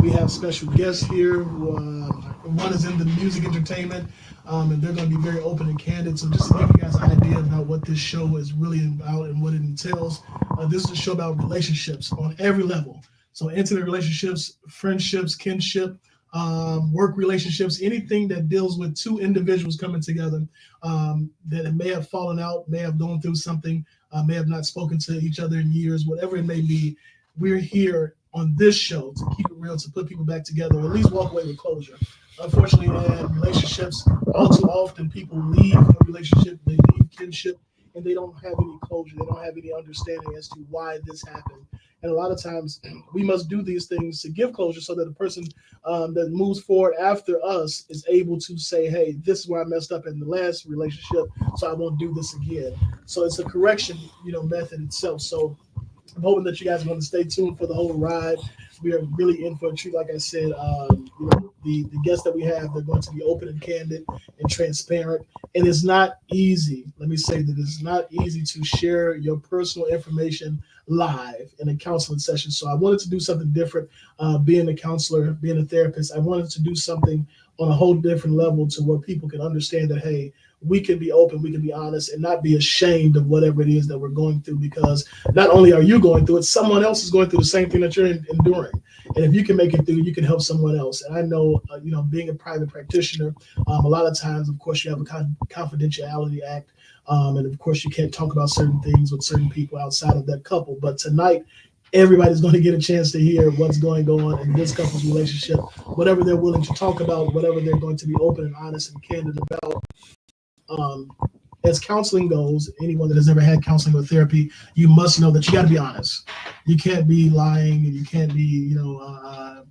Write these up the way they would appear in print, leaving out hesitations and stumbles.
We have special guests here. One is in the music entertainment, and they're going to be very open and candid. So just to give you guys an idea about what this show is really about and what it entails, this is a show about relationships on every level. So intimate relationships, friendships, kinship, work relationships, anything that deals with two individuals coming together that may have fallen out, may have gone through something, may have not spoken to each other in years, whatever it may be. We're here on this show to keep it real, to put people back together, or at least walk away with closure. Unfortunately, in relationships, all too often people leave a relationship, they leave kinship, and they don't have any closure. They don't have any understanding as to why this happened. And a lot of times we must do these things to give closure so that the person that moves forward after us is able to say, hey, this is where I messed up in the last relationship, so I won't do this again. So it's a correction, method itself. So I'm hoping that you guys are going to stay tuned for the whole ride. We are really in for a treat. Like I said, the guests that we have, they're going to be open and candid and transparent. And it's not easy. Let me say that it's not easy to share your personal information live in a counseling session. So I wanted to do something different. Being a counselor, being a therapist, I wanted to do something on a whole different level to where people can understand that, hey, we can be open, we can be honest, and not be ashamed of whatever it is that we're going through, because not only are you going through it, someone else is going through the same thing that you're enduring. And if you can make it through, you can help someone else. And I know, being a private practitioner, a lot of times, of course, you have a confidentiality act. And of course, you can't talk about certain things with certain people outside of that couple. But tonight, everybody's going to get a chance to hear what's going on in this couple's relationship, whatever they're willing to talk about, whatever they're going to be open and honest and candid about. As counseling goes, anyone that has ever had counseling or therapy, you must know that you got to be honest. You can't be lying, and you can't be,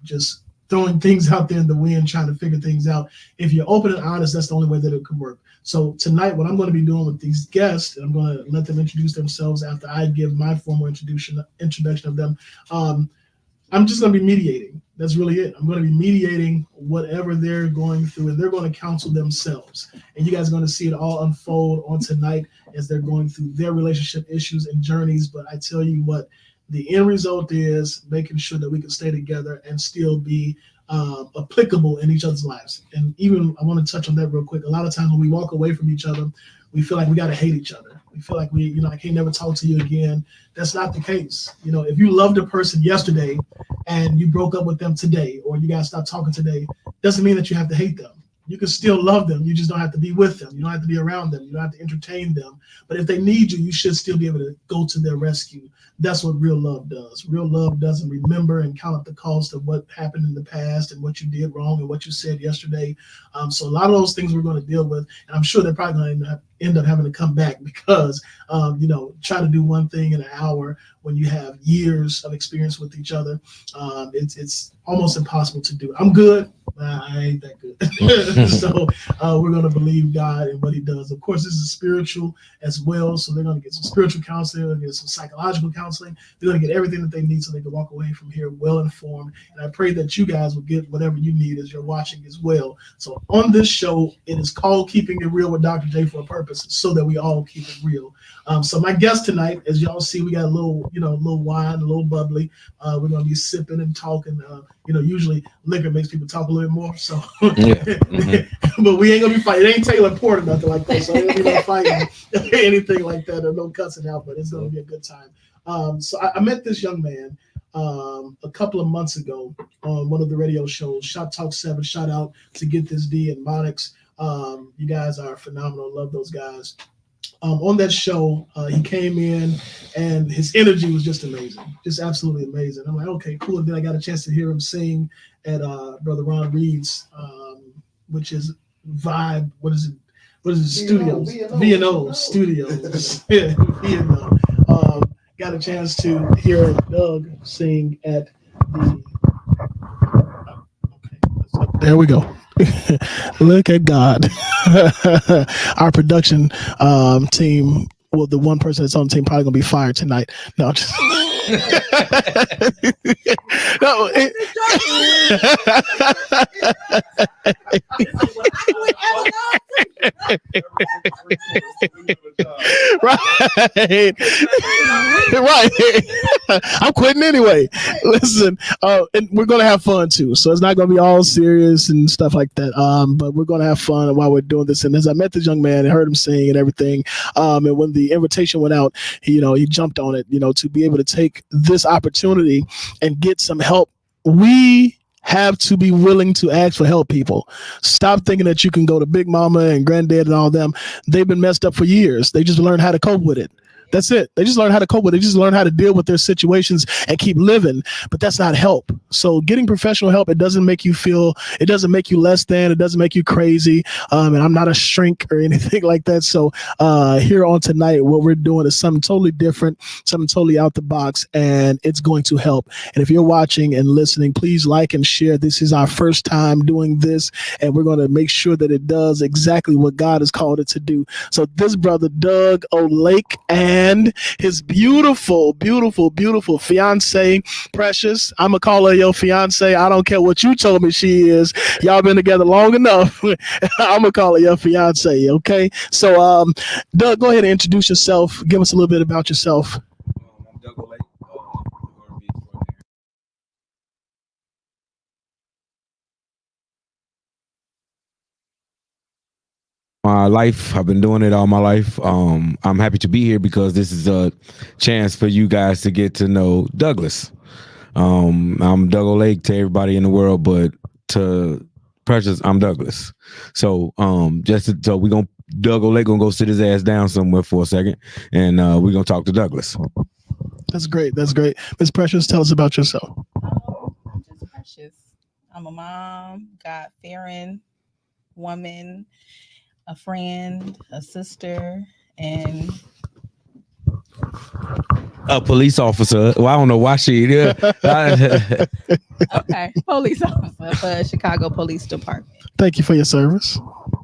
just throwing things out there in the wind, trying to figure things out. If you're open and honest, that's the only way that it can work. So tonight, what I'm going to be doing with these guests, and I'm going to let them introduce themselves after I give my formal introduction of them. I'm just going to be mediating. That's really it. I'm going to be mediating whatever they're going through, and they're going to counsel themselves. And you guys are going to see it all unfold on tonight as they're going through their relationship issues and journeys. But I tell you what, the end result is making sure that we can stay together and still be applicable in each other's lives. And even I want to touch on that real quick. A lot of times when we walk away from each other, we feel like we got to hate each other. We feel like I can't never talk to you again. That's not the case. If you loved a person yesterday and you broke up with them today, or you guys stopped talking today, doesn't mean that you have to hate them. You can still love them. You just don't have to be with them. You don't have to be around them. You don't have to entertain them. But if they need you, you should still be able to go to their rescue. That's what real love does. Real love doesn't remember and count up the cost of what happened in the past and what you did wrong and what you said yesterday. So a lot of those things we're going to deal with. And I'm sure they're probably going to end up having to come back because, try to do one thing in an hour when you have years of experience with each other. It's almost impossible to do. I'm good. I ain't that good. So we're going to believe God and what he does. Of course, this is spiritual as well. So they're going to get some spiritual counseling. They're going to get some psychological counseling. They're going to get everything that they need so they can walk away from here well informed. And I pray that you guys will get whatever you need as you're watching as well. So on this show, it is called Keeping It Real with Dr. J for a purpose, so that we all keep it real. So my guest tonight, as y'all see, we got a little wine, a little bubbly. We're going to be sipping and talking. Usually liquor makes people talk a little bit more. So, but we ain't gonna be fighting. It ain't Taylor Port or nothing like that. So ain't gonna be fighting anything like that, or no cussing out. But it's gonna be a good time. So I met this young man a couple of months ago on one of the radio shows, Shot Talk 7. Shout out to Get This D and Monix. You guys are phenomenal. Love those guys. On that show, he came in and his energy was just amazing, just absolutely amazing. I'm like, okay, cool. And then I got a chance to hear him sing at Brother Ron Reed's, which is Vibe. What is it? Studios. V&O Studios. Yeah, V&O. Got a chance to hear Doug sing at the. Okay, there we go. Look at God. Our production team, well, the one person that's on the team probably gonna be fired tonight. No, just no. Right. Right. I'm quitting anyway. Listen, and we're gonna have fun too. So it's not gonna be all serious and stuff like that. But we're gonna have fun while we're doing this. And as I met this young man and heard him sing and everything, and when the invitation went out, he jumped on it. To be able to take this opportunity and get some help. We have to be willing to ask for help, people. Stop thinking that you can go to Big Mama and Granddad and all them. They've been messed up for years. They just learned how to cope with it. That's it. They just learn how to cope with it. They just learn how to deal with their situations and keep living. But that's not help. So getting professional help, it doesn't make you less than, it doesn't make you crazy. And I'm not a shrink or anything like that. So here on tonight, what we're doing is something totally different, something totally out the box, and it's going to help. And if you're watching and listening, please like and share. This is our first time doing this, and we're going to make sure that it does exactly what God has called it to do. So this brother, Doug O'Lake, and his beautiful, beautiful, beautiful fiance, Precious. I'm going to call her your fiance. I don't care what you told me she is. Y'all been together long enough. I'm going to call her your fiance, okay? So, Doug, go ahead and introduce yourself. Give us a little bit about yourself. I'm Doug O'Lake. My life, I've been doing it all my life. I'm happy to be here because this is a chance for you guys to get to know Douglas. I'm Doug O'Lake to everybody in the world, but to Precious, I'm Douglas. So Doug O'Lake gonna go sit his ass down somewhere for a second, and we're gonna talk to Douglas. That's great. That's great. Miss Precious, tell us about yourself. I'm just Precious. I'm a mom, God-fearing woman, a friend, a sister, and a police officer. Well, I don't know why she. okay, police officer for Chicago Police Department. Thank you for your service.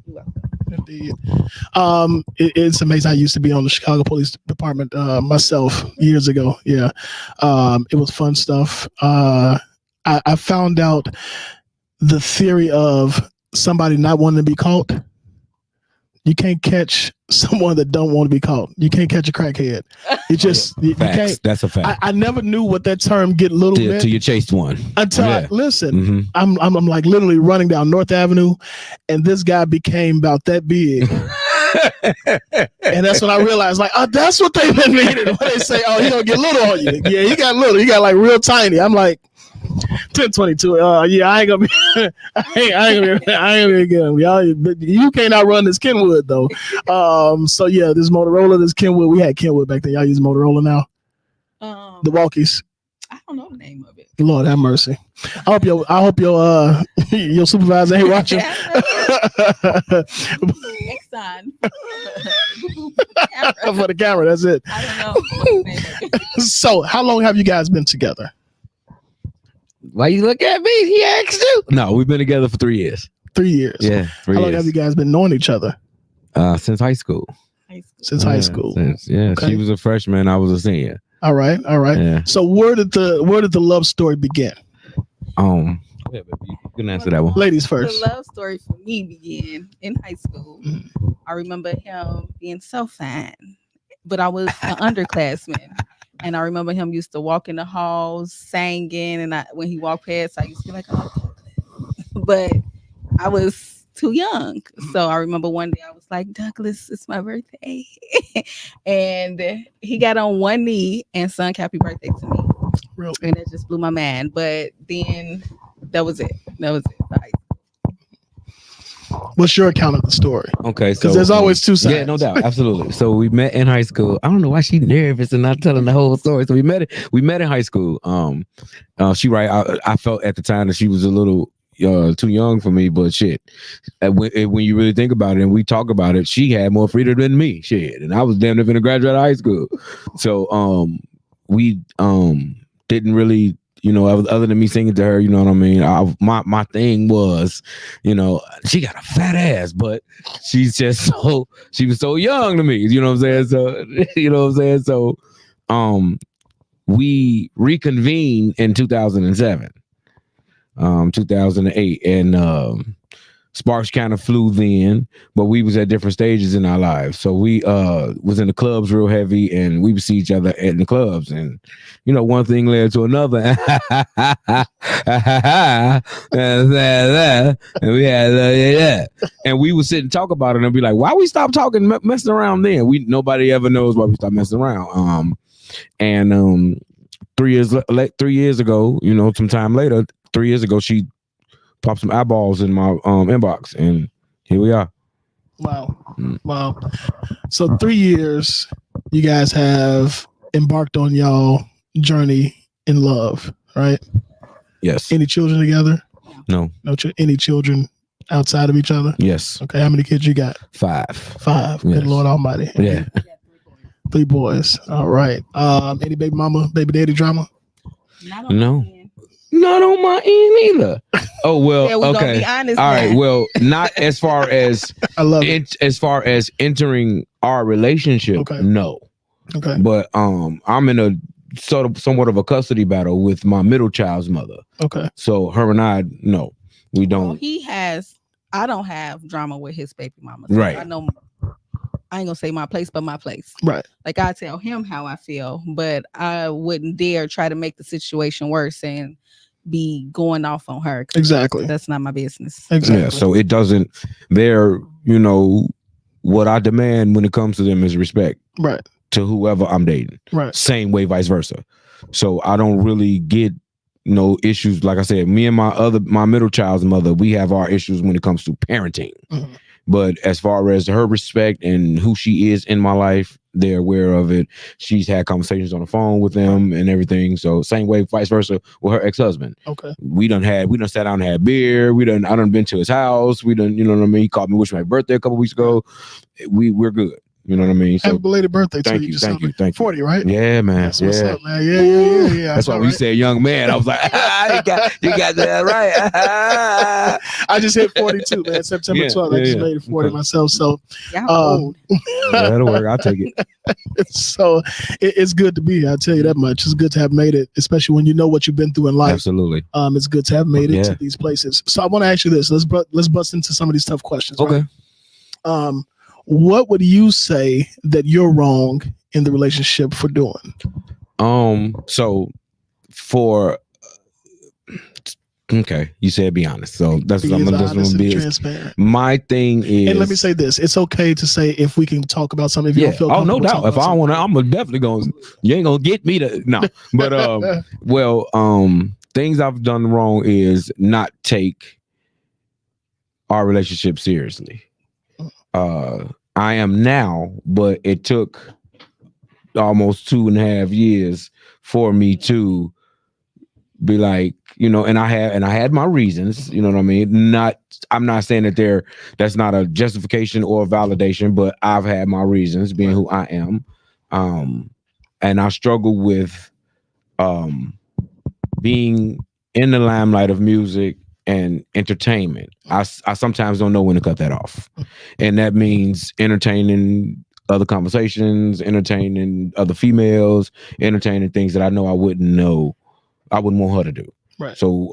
You're welcome. Indeed. It's amazing. I used to be on the Chicago Police Department myself years ago. Yeah. It was fun stuff. I found out the theory of somebody not wanting to be caught. You can't catch someone that don't want to be caught. You can't catch a crackhead. You just you can't. That's a fact. I never knew what that term "get little" meant till you chased one. until I listen. I'm like literally running down North Avenue, and this guy became about that big. And that's when I realized, like, oh, that's what they've been meaning when they say, "Oh, he gonna get little on you." Yeah, he got little. He got like real tiny. I'm like. 1022. Yeah, I ain't gonna be. I ain't gonna get him. Y'all, you can't outrun this Kenwood though. So yeah, this Motorola, this Kenwood. We had Kenwood back then. Y'all use Motorola now. The walkies. I don't know the name of it. Lord have mercy. I hope your your supervisor ain't watching. Next time. For the camera, that's it. I don't know what the name of it. So, how long have you guys been together? Why you look at me? He asked you. No, we've been together for 3 years. 3 years. Yeah. How long have you guys been knowing each other? Since high school. Since high school. Okay. She was a freshman. I was a senior. All right. Yeah. So where did the love story begin? You can answer that one. Ladies first. The love story for me began in high school. I remember him being so fine, but I was an underclassman. And I remember him used to walk in the halls singing, and when he walked past, I used to be like, "Oh," but I was too young. So I remember one day I was like, "Douglas, it's my birthday," and he got on one knee and sung "Happy Birthday" to me, Really? and it just blew my mind. But then that was it. What's your account of the story? Okay, so because there's always two sides. Yeah, no doubt, absolutely. So we met in high school. I don't know why she's nervous and not telling the whole story. So we met in high school. She right. I felt at the time that she was a little too young for me, but shit. When you really think about it and we talk about it, she had more freedom than me. Shit, and I was damn near gonna graduate high school. So we didn't really. Other than me singing to her, you know what I mean? My thing was, she got a fat ass, but she was so young to me, you know what I'm saying? So, you know what I'm saying? So, we reconvened in 2007, 2008. And sparks kind of flew then, but we was at different stages in our lives. So we was in the clubs real heavy, and we would see each other in the clubs, and one thing led to another. And we had and we would sit and talk about it and be like, why we stop talking, messing around then? Nobody ever knows why we stopped messing around. And 3 years ago, sometime later, 3 years ago, she popped some eyeballs in my inbox, and here we are. Wow. Wow. So 3 years, you guys have embarked on y'all journey in love, right? Yes. Any children together? No. Any children outside of each other? Yes. Okay. How many kids you got? 5. 5. Yes. Good Lord Almighty. Yeah. 3 boys. All right. Any baby mama, baby daddy drama? No. Not on my end either. Oh well. Yeah, we gonna okay. be honest All right. now. Well, not as far as I love it. as far as entering our relationship. Okay. No. Okay. But I'm in a somewhat of a custody battle with my middle child's mother. Okay. So her and I, no, we don't. Well, he has. I don't have drama with his baby mama. So Right. I know. I ain't gonna say my place, but my place. Right. Like I tell him how I feel, but I wouldn't dare try to make the situation worse and be going off on her. Exactly. That's not my business. Exactly. Yeah. So it doesn't. They're what I demand when it comes to them is respect. Right. To whoever I'm dating. Right. Same way, vice versa. So I don't really get no issues. Like I said, me and my middle child's mother, we have our issues when it comes to parenting. Mm-hmm. But as far as her respect and who she is in my life, they're aware of it. She's had conversations on the phone with them and everything. So same way, vice versa with her ex-husband. Okay. We done sat down and had beer. I done been to his house. We done, you know what I mean? He called me, wished my birthday a couple weeks ago. We're good. You know what I mean? So happy belated birthday thank to you, you. thank you, thank you. 40, right? Yeah, man. That's yeah. what's up, man. Yeah. That's why we said young man. I was like, you got that right. I just hit 42, man. September 12th. I just made it 40 myself. So Y'all old. that'll work. I'll take it. So it's good to be here. I'll tell you that much. It's good to have made it, especially when you know what you've been through in life. Absolutely. It's good to have made it to these places. So I want to ask you this. Let's bust into some of these tough questions. Okay. Right? What would you say that you're wrong in the relationship for doing? So for okay, you said be honest. So that's what I'm gonna be transparent. My thing is, and let me say this: it's okay to say if we can talk about something. If you don't feel no comfortable doubt. If I want to, I'm definitely gonna. You ain't gonna get me to no. But things I've done wrong is not take our relationship seriously. I am now, but it took almost 2.5 years for me to be like, and I had my reasons, you know what I mean? I'm not saying that's not a justification or a validation, but I've had my reasons being who I am. And I struggle with being in the limelight of music and entertainment. I sometimes don't know when to cut that off. And that means entertaining other conversations, entertaining other females, entertaining things that I know I wouldn't want her to do. Right. So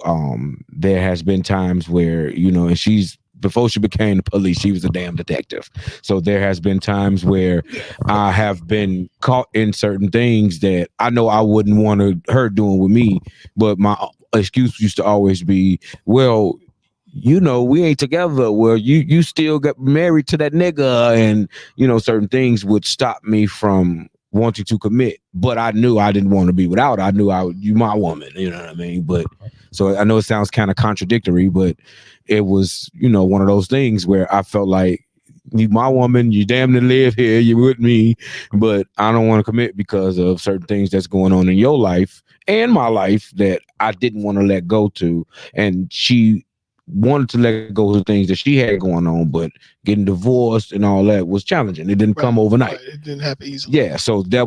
there has been times where, and before she became the police, she was a damn detective. So there has been times where I have been caught in certain things that I know I wouldn't want her doing with me, but my excuse used to always be, well, we ain't together. Well, you still got married to that nigga, and certain things would stop me from wanting to commit. But I knew I didn't want to be without her. I knew you my woman. You know what I mean? But so I know it sounds kind of contradictory, but it was one of those things where I felt like you my woman, you damn near live here, you with me, but I don't want to commit because of certain things that's going on in your life and my life that I didn't want to let go to. And she wanted to let go of the things that she had going on, but getting divorced and all that was challenging. It didn't come overnight. Right. It didn't happen easily. Yeah, so I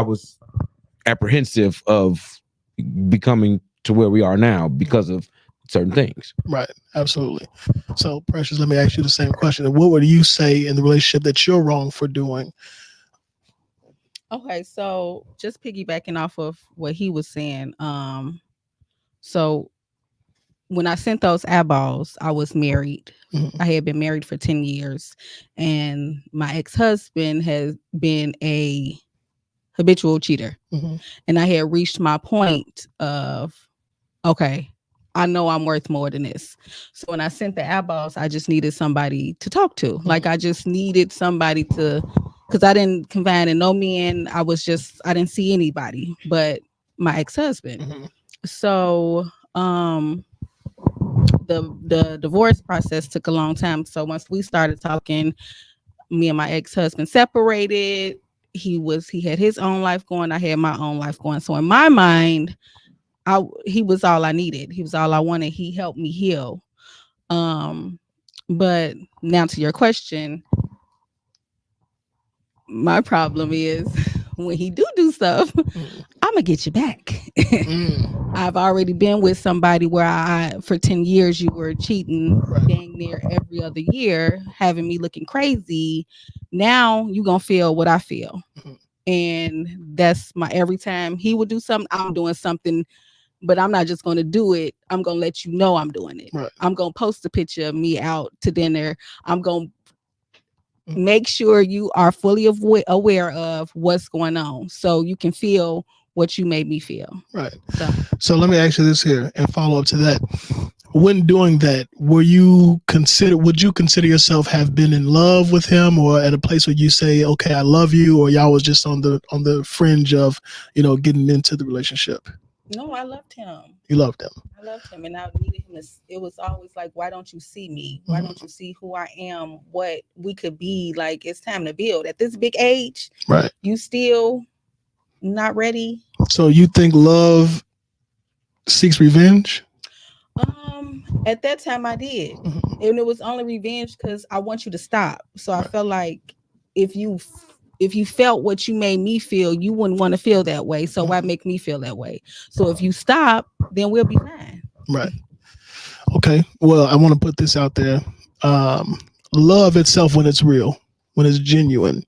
was apprehensive of becoming to where we are now because of certain things. Right. Absolutely. So, Precious, let me ask you the same question. What would you say in the relationship that you're wrong for doing? Okay, so just piggybacking off of what he was saying, so when I sent those eyeballs, I was married. Mhm. I had been married for 10 years, and my ex-husband has been a habitual cheater. Mhm. And I had reached my point of, okay, I know I'm worth more than this. So when I sent the eyeballs, I just needed somebody to talk to. Like I just needed somebody to, because I didn't confide in no men. I didn't see anybody but my ex-husband. Mhm. So the divorce process took a long time. So once we started talking, me and my ex-husband separated. He had his own life going, I had my own life going. So in my mind, he was all I needed. He was all I wanted. He helped me heal. Um, but now to your question, my problem is when he do stuff, I'm gonna get you back. Mm. I've already been with somebody where for 10 years you were cheating Right. dang near every other year, having me looking crazy. Now you gonna feel what I feel. Mhm. And that's my every time he would do something, I'm doing something, but I'm not just gonna do it. I'm gonna let you know I'm doing it. Right. I'm gonna post a picture of me out to dinner. I'm gonna Mhm. make sure you are fully aware of what's going on so you can feel what you made me feel. Right. So So let me ask you this here and follow up to that. When doing that, would you consider yourself have been in love with him, or at a place where you say, okay, I love you, or y'all was just on the fringe of, getting into the relationship? no, I loved him. You loved him. I loved him, and I needed him. It was always like, why don't you see me? Why don't you see who I am? What we could be? Like, it's time to build. At this big age, Right. you still not ready. So you think love seeks revenge? At that time, I did, Mhm. and it was only revenge because I want you to stop. So I felt like if you felt what you made me feel, you wouldn't want to feel that way. So why make me feel that way? So if you stop, then we'll be fine. Right. Okay. Well, I want to put this out there. Love itself, when it's real, when it's genuine,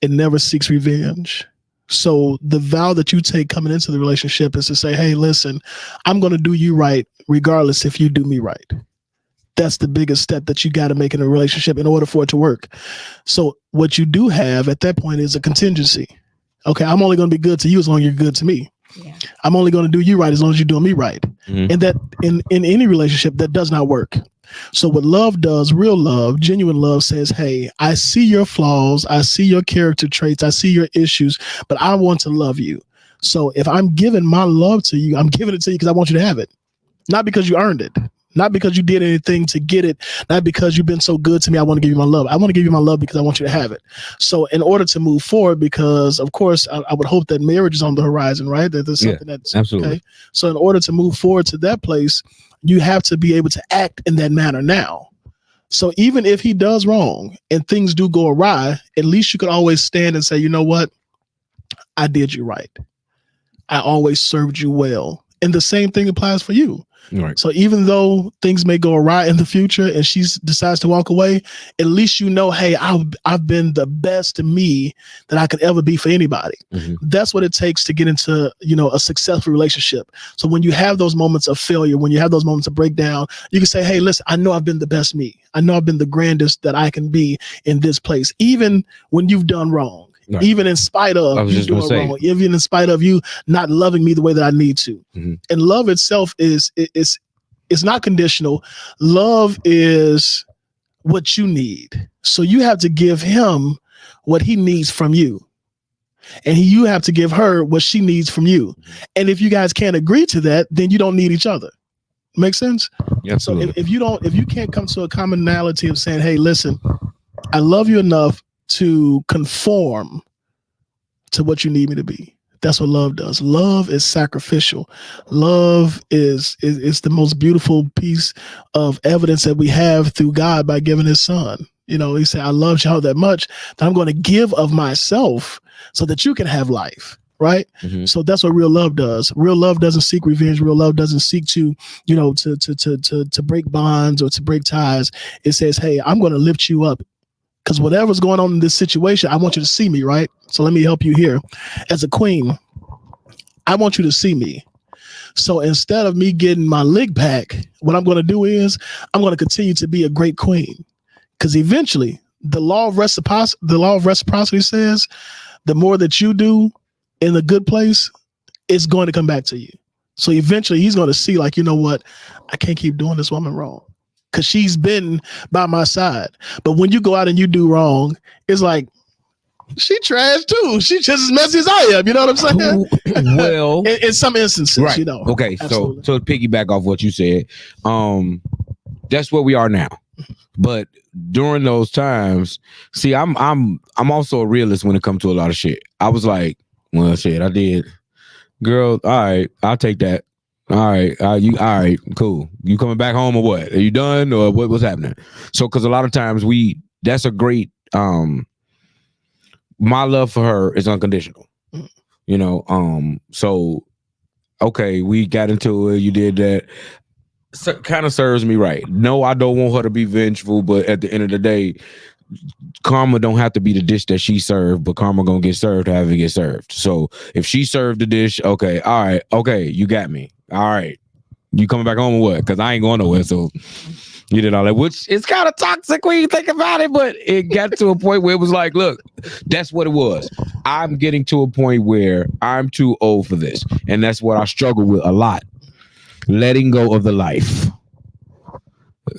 it never seeks revenge. So the vow that you take coming into the relationship is to say, hey, listen, I'm going to do you right regardless if you do me right. That's the biggest step that you got to make in a relationship in order for it to work. So what you do have at that point is a contingency. Okay, I'm only going to be good to you as long as you're good to me. Yeah. I'm only going to do you right as long as you're doing me right. Mhm. And that in any relationship, that does not work. So what love does, real love, genuine love, says, hey, I see your flaws, I see your character traits, I see your issues, but I want to love you. So if I'm giving my love to you, I'm giving it to you because I want you to have it. Not because you earned it. Not because you did anything to get it. Not because you've been so good to me, I want to give you my love. I want to give you my love because I want you to have it. So in order to move forward, because of course, I would hope that marriage is on the horizon, right? That there's something that's absolutely. okay. So in order to move forward to that place, you have to be able to act in that manner now. So even if he does wrong and things do go awry, at least you could always stand and say, you know what? I did you right. I always served you well. And the same thing applies for you. Right. So even though things may go awry in the future and she decides to walk away, at least you know, hey, I've been the best to me that I could ever be for anybody. Mhm. That's what it takes to get into, a successful relationship. So when you have those moments of failure, when you have those moments of breakdown, you can say, hey, listen, I know I've been the best me. I know I've been the grandest that I can be in this place, even when you've done wrong. Right. Even in spite of you doing wrong, even in spite of you not loving me the way that I need to. Mm-hmm. And love itself is not conditional. Love is what you need. So you have to give him what he needs from you. And you have to give her what she needs from you. And if you guys can't agree to that, then you don't need each other. Make sense? Yeah, absolutely. So if you can't come to a commonality of saying, hey, listen, I love you enough to conform to what you need me to be. That's what love does. Love is sacrificial. Love is the most beautiful piece of evidence that we have through God by giving his son. He said, I love y'all that much that I'm going to give of myself so that you can have life. Right. Mm-hmm. So that's what real love does. Real love doesn't seek revenge. Real love doesn't seek to break bonds or to break ties. It says, hey, I'm going to lift you up. Because whatever's going on in this situation, I want you to see me, right? So let me help you here. As a queen, I want you to see me. So instead of me getting my lick back, what I'm going to do is I'm going to continue to be a great queen. Because eventually, the law of reciprocity says the more that you do in a good place, it's going to come back to you. So eventually, he's going to see, like, you know what? I can't keep doing this woman wrong. Because she's been by my side. But when you go out and you do wrong, it's like, she trash too. She just as messy as I am. You know what I'm saying? Well, in some instances, right. you know. Okay, Absolutely. so to piggyback off what you said, that's where we are now. But during those times, see, I'm also a realist when it comes to a lot of shit. I was like, well, shit, I did, girl. All right, I'll take that. All right, you all right? Cool. You coming back home or what? Are you done or what's happening? So, because a lot of times that's a great my love for her is unconditional. You know, so okay, we got into it, you did that. So, kind of serves me right. No, I don't want her to be vengeful, but at the end of the day, karma don't have to be the dish that she served, but karma gonna get served however it get served. So if she served the dish, okay, all right, okay, you got me. All right, you coming back home or what? Because I ain't going nowhere. So you did all that, which is kind of toxic when you think about it, but it got to a point where it was like, look, that's what it was. I'm getting to a point where I'm too old for this. And that's what I struggle with a lot. Letting go of the life.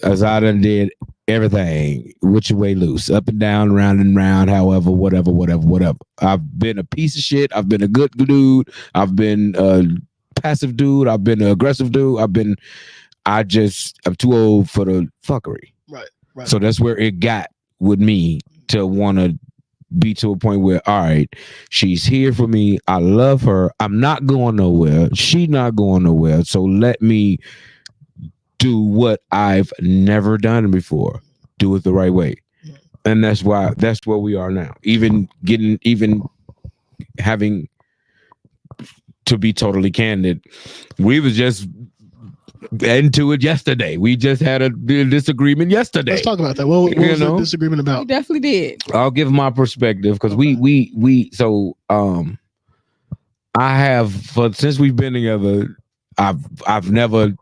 As I done did everything, which way loose, up and down, round and round, however, whatever. I've been a piece of shit. I've been a good dude. I've been a passive dude. I've been an aggressive dude. I'm too old for the fuckery. Right. So that's where it got with me to want to be to a point where, all right, she's here for me. I love her. I'm not going nowhere. She's not going nowhere. So let me do what I've never done before. Do it the right way. And that's where we are now. Even having to be totally candid, we was just into it yesterday. We just had a disagreement yesterday. Let's talk about that. What was the disagreement about? We definitely did. I'll give my perspective because I have since we've been together, I've never,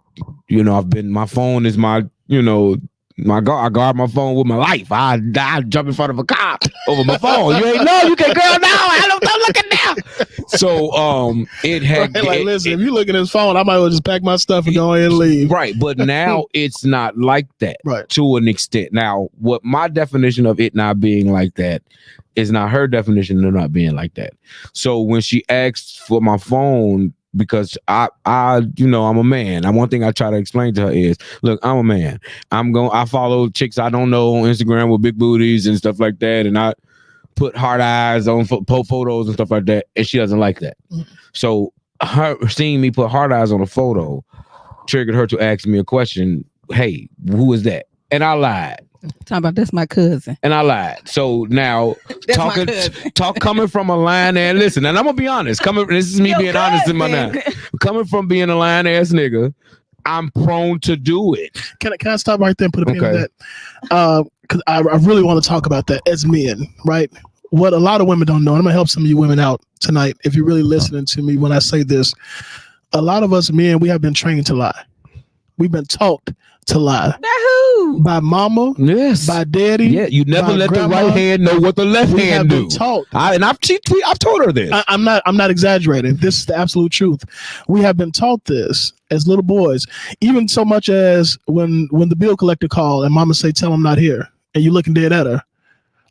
my phone is my, I guard my phone with my life. I jump in front of a car over my phone. You ain't know, you can, girl, now. I'm looking now. So it had listen, if you look at his phone, I might as well just pack my stuff and go ahead and leave. Right, but now it's not like that, right, to an extent. Now, what my definition of it not being like that is not her definition of not being like that. So when she asked for my phone, because I'm a man. And one thing I try to explain to her is, look, I'm a man. I follow chicks I don't know on Instagram with big booties and stuff like that, and I put hard eyes on photos and stuff like that, and she doesn't like that. So her seeing me put hard eyes on a photo triggered her to ask me a question. Hey, who is that? And I lied. Talking about that's my cousin. And I lied. So now coming from a line and listen, and I'm gonna be honest. This is me being honest in my now. Coming from being a lying ass nigga, I'm prone to do it. Can I stop right there and put a pin in that? Because I really want to talk about that as men, right? What a lot of women don't know, and I'm gonna help some of you women out tonight. If you're really listening to me when I say this, a lot of us men, we have been trained to lie. We've been taught to lie. By mama, yes. By daddy. Yeah, you never let grandma. The right hand know what the left hand do. Taught. I've told her this. I'm not exaggerating. This is the absolute truth. We have been taught this as little boys, even so much as when the bill collector called and mama say, "Tell him I'm not here," and you looking dead at her.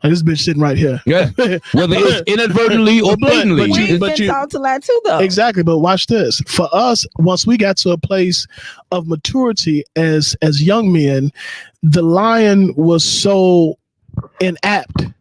Like, this bitch sitting right here. Yeah. Whether it's inadvertently or blatantly. But you taught to lie too, though. Exactly. But watch this. For us, once we got to a place of maturity as young men, the lying was so inapt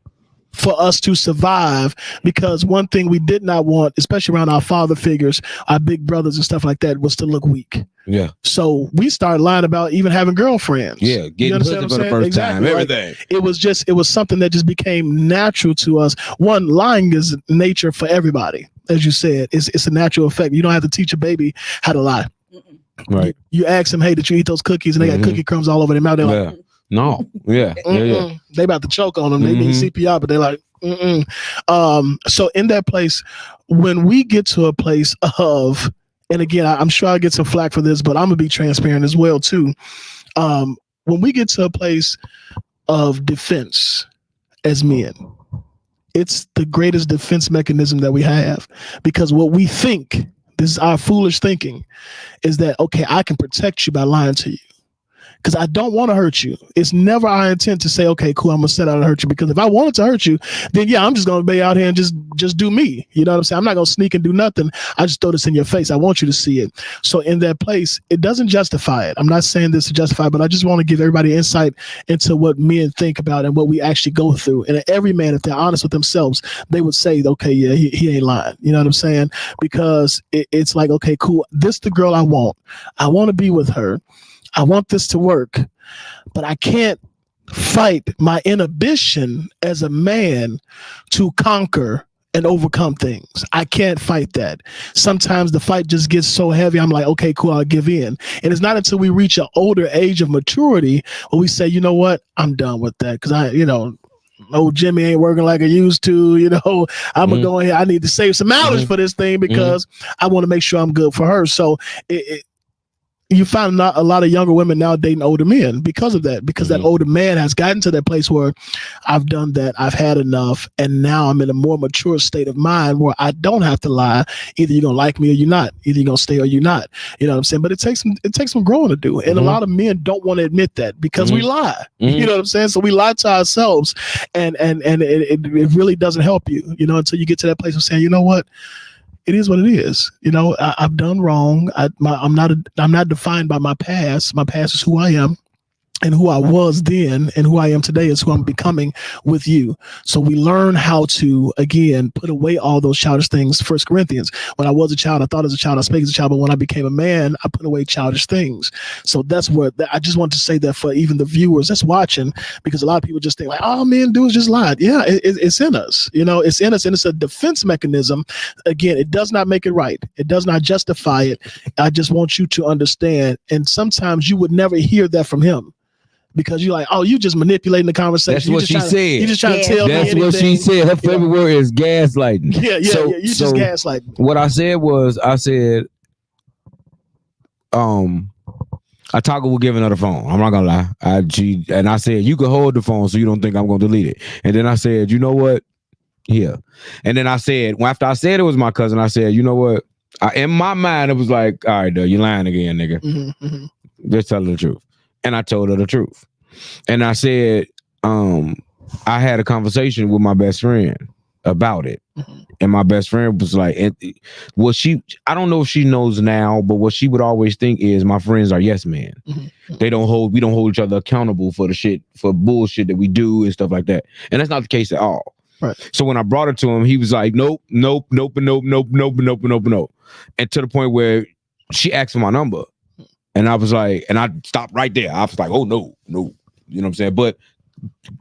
for us to survive, because one thing we did not want, especially around our father figures, our big brothers and stuff like that, was to look weak. Yeah. So we started lying about even having girlfriends. Yeah, getting pussy for the first time, everything. It was something that just became natural to us. One, lying is nature for everybody. As you said, it's a natural effect. You don't have to teach a baby how to lie. Right. You ask them, hey, did you eat those cookies? And they got cookie crumbs all over their mouth. They're like, no. Yeah. They about to choke on them. They need CPR, but they're like, So in that place, when we get to a place of and again, I'm sure I'll get some flack for this, but I'm gonna be transparent as well too. When we get to a place of defense as men, it's the greatest defense mechanism that we have, because what we think, this is our foolish thinking, is that okay, I can protect you by lying to you, because I don't want to hurt you. It's never our intent to say, okay, cool, I'm gonna set out and hurt you. Because if I wanted to hurt you, then yeah, I'm just gonna be out here and just do me. You know what I'm saying? I'm not gonna sneak and do nothing. I just throw this in your face. I want you to see it. So in that place, it doesn't justify it. I'm not saying this to justify it, but I just want to give everybody insight into what men think about and what we actually go through. And every man, if they're honest with themselves, they would say, okay, yeah, he ain't lying. You know what I'm saying? Because it's like, okay, cool, this the girl I want. I want to be with her. I want this to work, but I can't fight my inhibition as a man to conquer and overcome things. I can't fight that. Sometimes the fight just gets so heavy, I'm like, okay, cool, I'll give in. And it's not until we reach an older age of maturity where we say, you know what, I'm done with that. Because old Jimmy ain't working like I used to, I'm gonna go ahead. I need to save some mileage for this thing because I want to make sure I'm good for her. So you find a lot of younger women now dating older men because of that, because that older man has gotten to that place where I've done that, I've had enough, and now I'm in a more mature state of mind where I don't have to lie. Either you're gonna like me or you're not. Either you're gonna stay or you're not. You know what I'm saying? But it takes some growing to do, and a lot of men don't want to admit that because we lie. You know what I'm saying? So we lie to ourselves, and it really doesn't help you, until you get to that place of saying, you know what? It is what it is. I've done wrong. I'm not defined by my past. My past is who I am. And who I was then and who I am today is who I'm becoming with you. So we learn how to, again, put away all those childish things. 1 Corinthians, when I was a child, I thought as a child, I spake as a child, but when I became a man, I put away childish things. So that's where I just want to say that for even the viewers that's watching, because a lot of people just think like, oh, men do is just lie. Yeah, it's in us. It's in us, and it's a defense mechanism. Again, it does not make it right. It does not justify it. I just want you to understand. And sometimes you would never hear that from him, because you're like, oh, you just manipulating the conversation. That's what she said. You just trying to tell me anything. That's what she said. Her favorite word is gaslighting. Yeah. You just gaslighting. What I said was, I toggle will giving her the phone. I'm not gonna lie. I said, you can hold the phone so you don't think I'm gonna delete it. And then I said, you know what? Here. And then I said, after I said it was my cousin, I said, you know what? In my mind, it was like, all right, dude, you lying again, nigga. Just tell her the truth. And I told her the truth. And I said, I had a conversation with my best friend about it. And my best friend was like, I don't know if she knows now, but what she would always think is my friends are yes men. We don't hold each other accountable for bullshit that we do and stuff like that. And that's not the case at all. Right. So when I brought it to him, he was like, nope. And to the point where she asked for my number. And I was like, and I stopped right there. I was like, oh, no. You know what I'm saying? But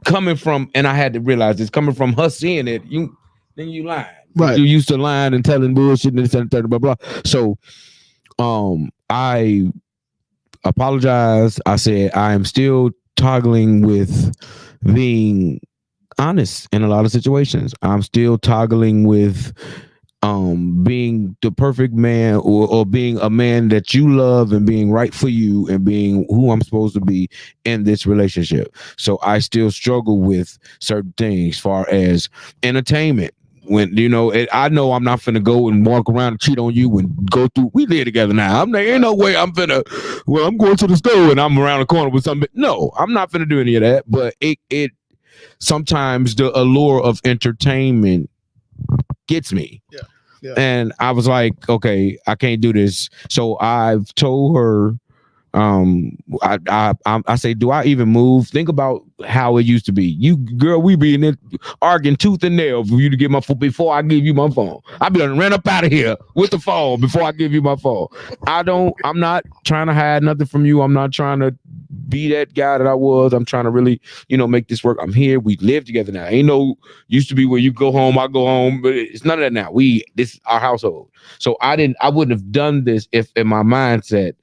coming from, and I had to realize this, coming from her seeing it, then you lying. Right. You used to lying and telling bullshit and this and that, blah, blah. So I apologized. I said, I am still toggling with being honest in a lot of situations. I'm still toggling with being the perfect man or being a man that you love and being right for you and being who I'm supposed to be in this relationship. So I still struggle with certain things as far as entertainment. When I know I'm not finna go and walk around and cheat on you and go through. We live together now. I'm like, ain't no way I'm finna. Well, I'm going to the store and I'm around the corner with something. No, I'm not finna do any of that. But it sometimes the allure of entertainment gets me. Yeah. And I was like, okay, I can't do this. So I've told her, I say, do I even move? Think about how it used to be. You girl, we be arguing tooth and nail for you to get my phone before I give you my phone. I be done ran up out of here with the phone before I give you my phone. I'm not trying to hide nothing from you. I'm not trying to be that guy that I was. I'm trying to really, make this work. I'm here. We live together now. Ain't no used to be where you go home, I go home, but it's none of that now. This is our household. So I wouldn't have done this if in my mindset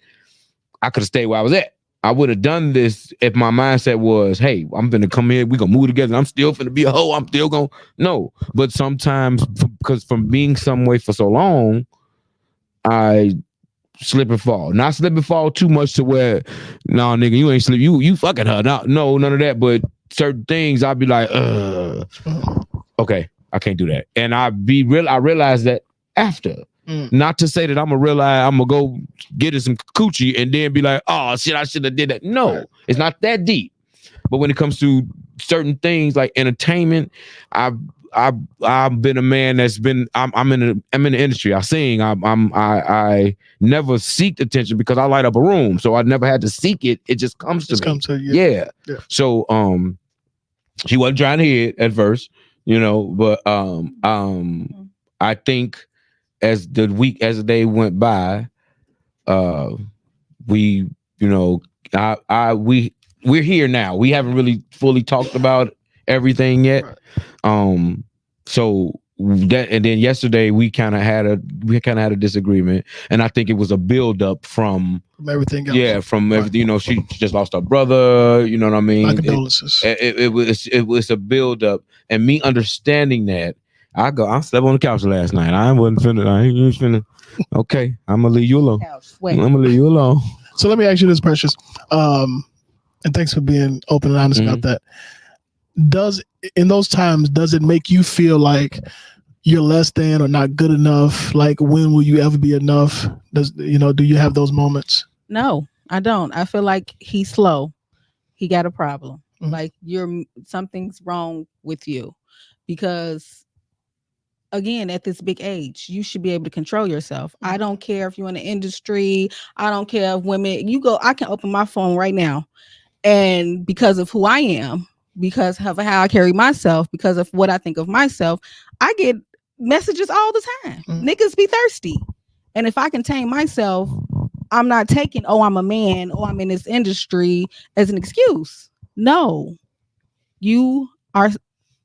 I could have stayed where I was at. I would have done this if my mindset was, hey, I'm gonna come here, we're gonna move together. I'm still gonna be a hoe. I'm still gonna no. But sometimes because from being some way for so long, I slip and fall. Not slip and fall too much to where, nah, nigga, you ain't slip. You fucking her. No, none of that. But certain things, I'd be like, okay, I can't do that. And I realized that after. Not to say that I'm gonna go get some coochie and then be like, oh shit, I should have did that. No, it's not that deep. But when it comes to certain things like entertainment, I've been a man that's been I'm in the industry. I sing. I never seek attention because I light up a room, so I never had to seek it. It just comes to me. Comes to you. Yeah. So she wasn't trying to hit at first, but I think as the day went by, we're here now. We haven't really fully talked about everything yet. Right. So that, and then yesterday we kind of had a disagreement, and I think it was a build up from everything else. Yeah, from everything. She just lost her brother. You know what I mean? My condolences. It was a build up, and me understanding that. I slept on the couch last night. I ain't finna. Okay, I'm gonna leave you alone. I'm gonna leave you alone. So let me ask you this, Precious. And thanks for being open and honest about that. In those times, does it make you feel like you're less than or not good enough? Like, when will you ever be enough? Do you have those moments? No, I don't. I feel like he's slow. He got a problem. Like something's wrong with you, because again, at this big age, you should be able to control yourself. I don't care if you're in the industry. I don't care if women, I can open my phone right now. And because of who I am, because of how I carry myself, because of what I think of myself, I get messages all the time. Niggas be thirsty. And if I can tame myself, I'm not taking, I'm a man, I'm in this industry as an excuse. No,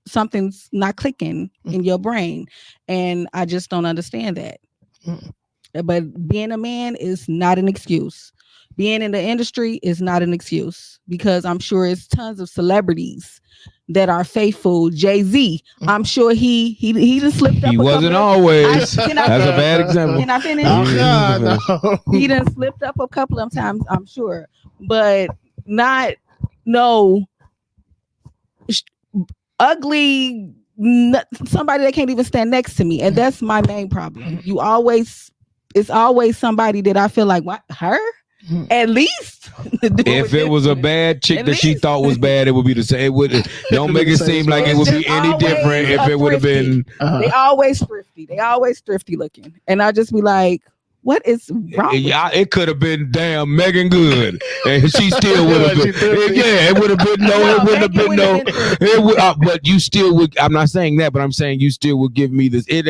something's not clicking in your brain, and I just don't understand that. But being a man is not an excuse. Being in the industry is not an excuse, because I'm sure it's tons of celebrities that are faithful. Jay-Z, I'm sure he just slipped up. He wasn't always. That's a bad example. Can I finish? No. He done slipped up a couple of times, I'm sure, but not ugly, somebody that can't even stand next to me. And that's my main problem. It's always somebody that I feel like, what, her? At least if it was a bad chick that she thought was bad, it would be the same. It would don't make it seem like it would be any different if it would have been. They always thrifty looking, and I just be like, what is wrong? Yeah, it could have been damn Megan Good, and she still would have been. Yeah, it would have been it wouldn't have been no. It would, but you still would. I'm not saying that, but I'm saying you still would give me this. It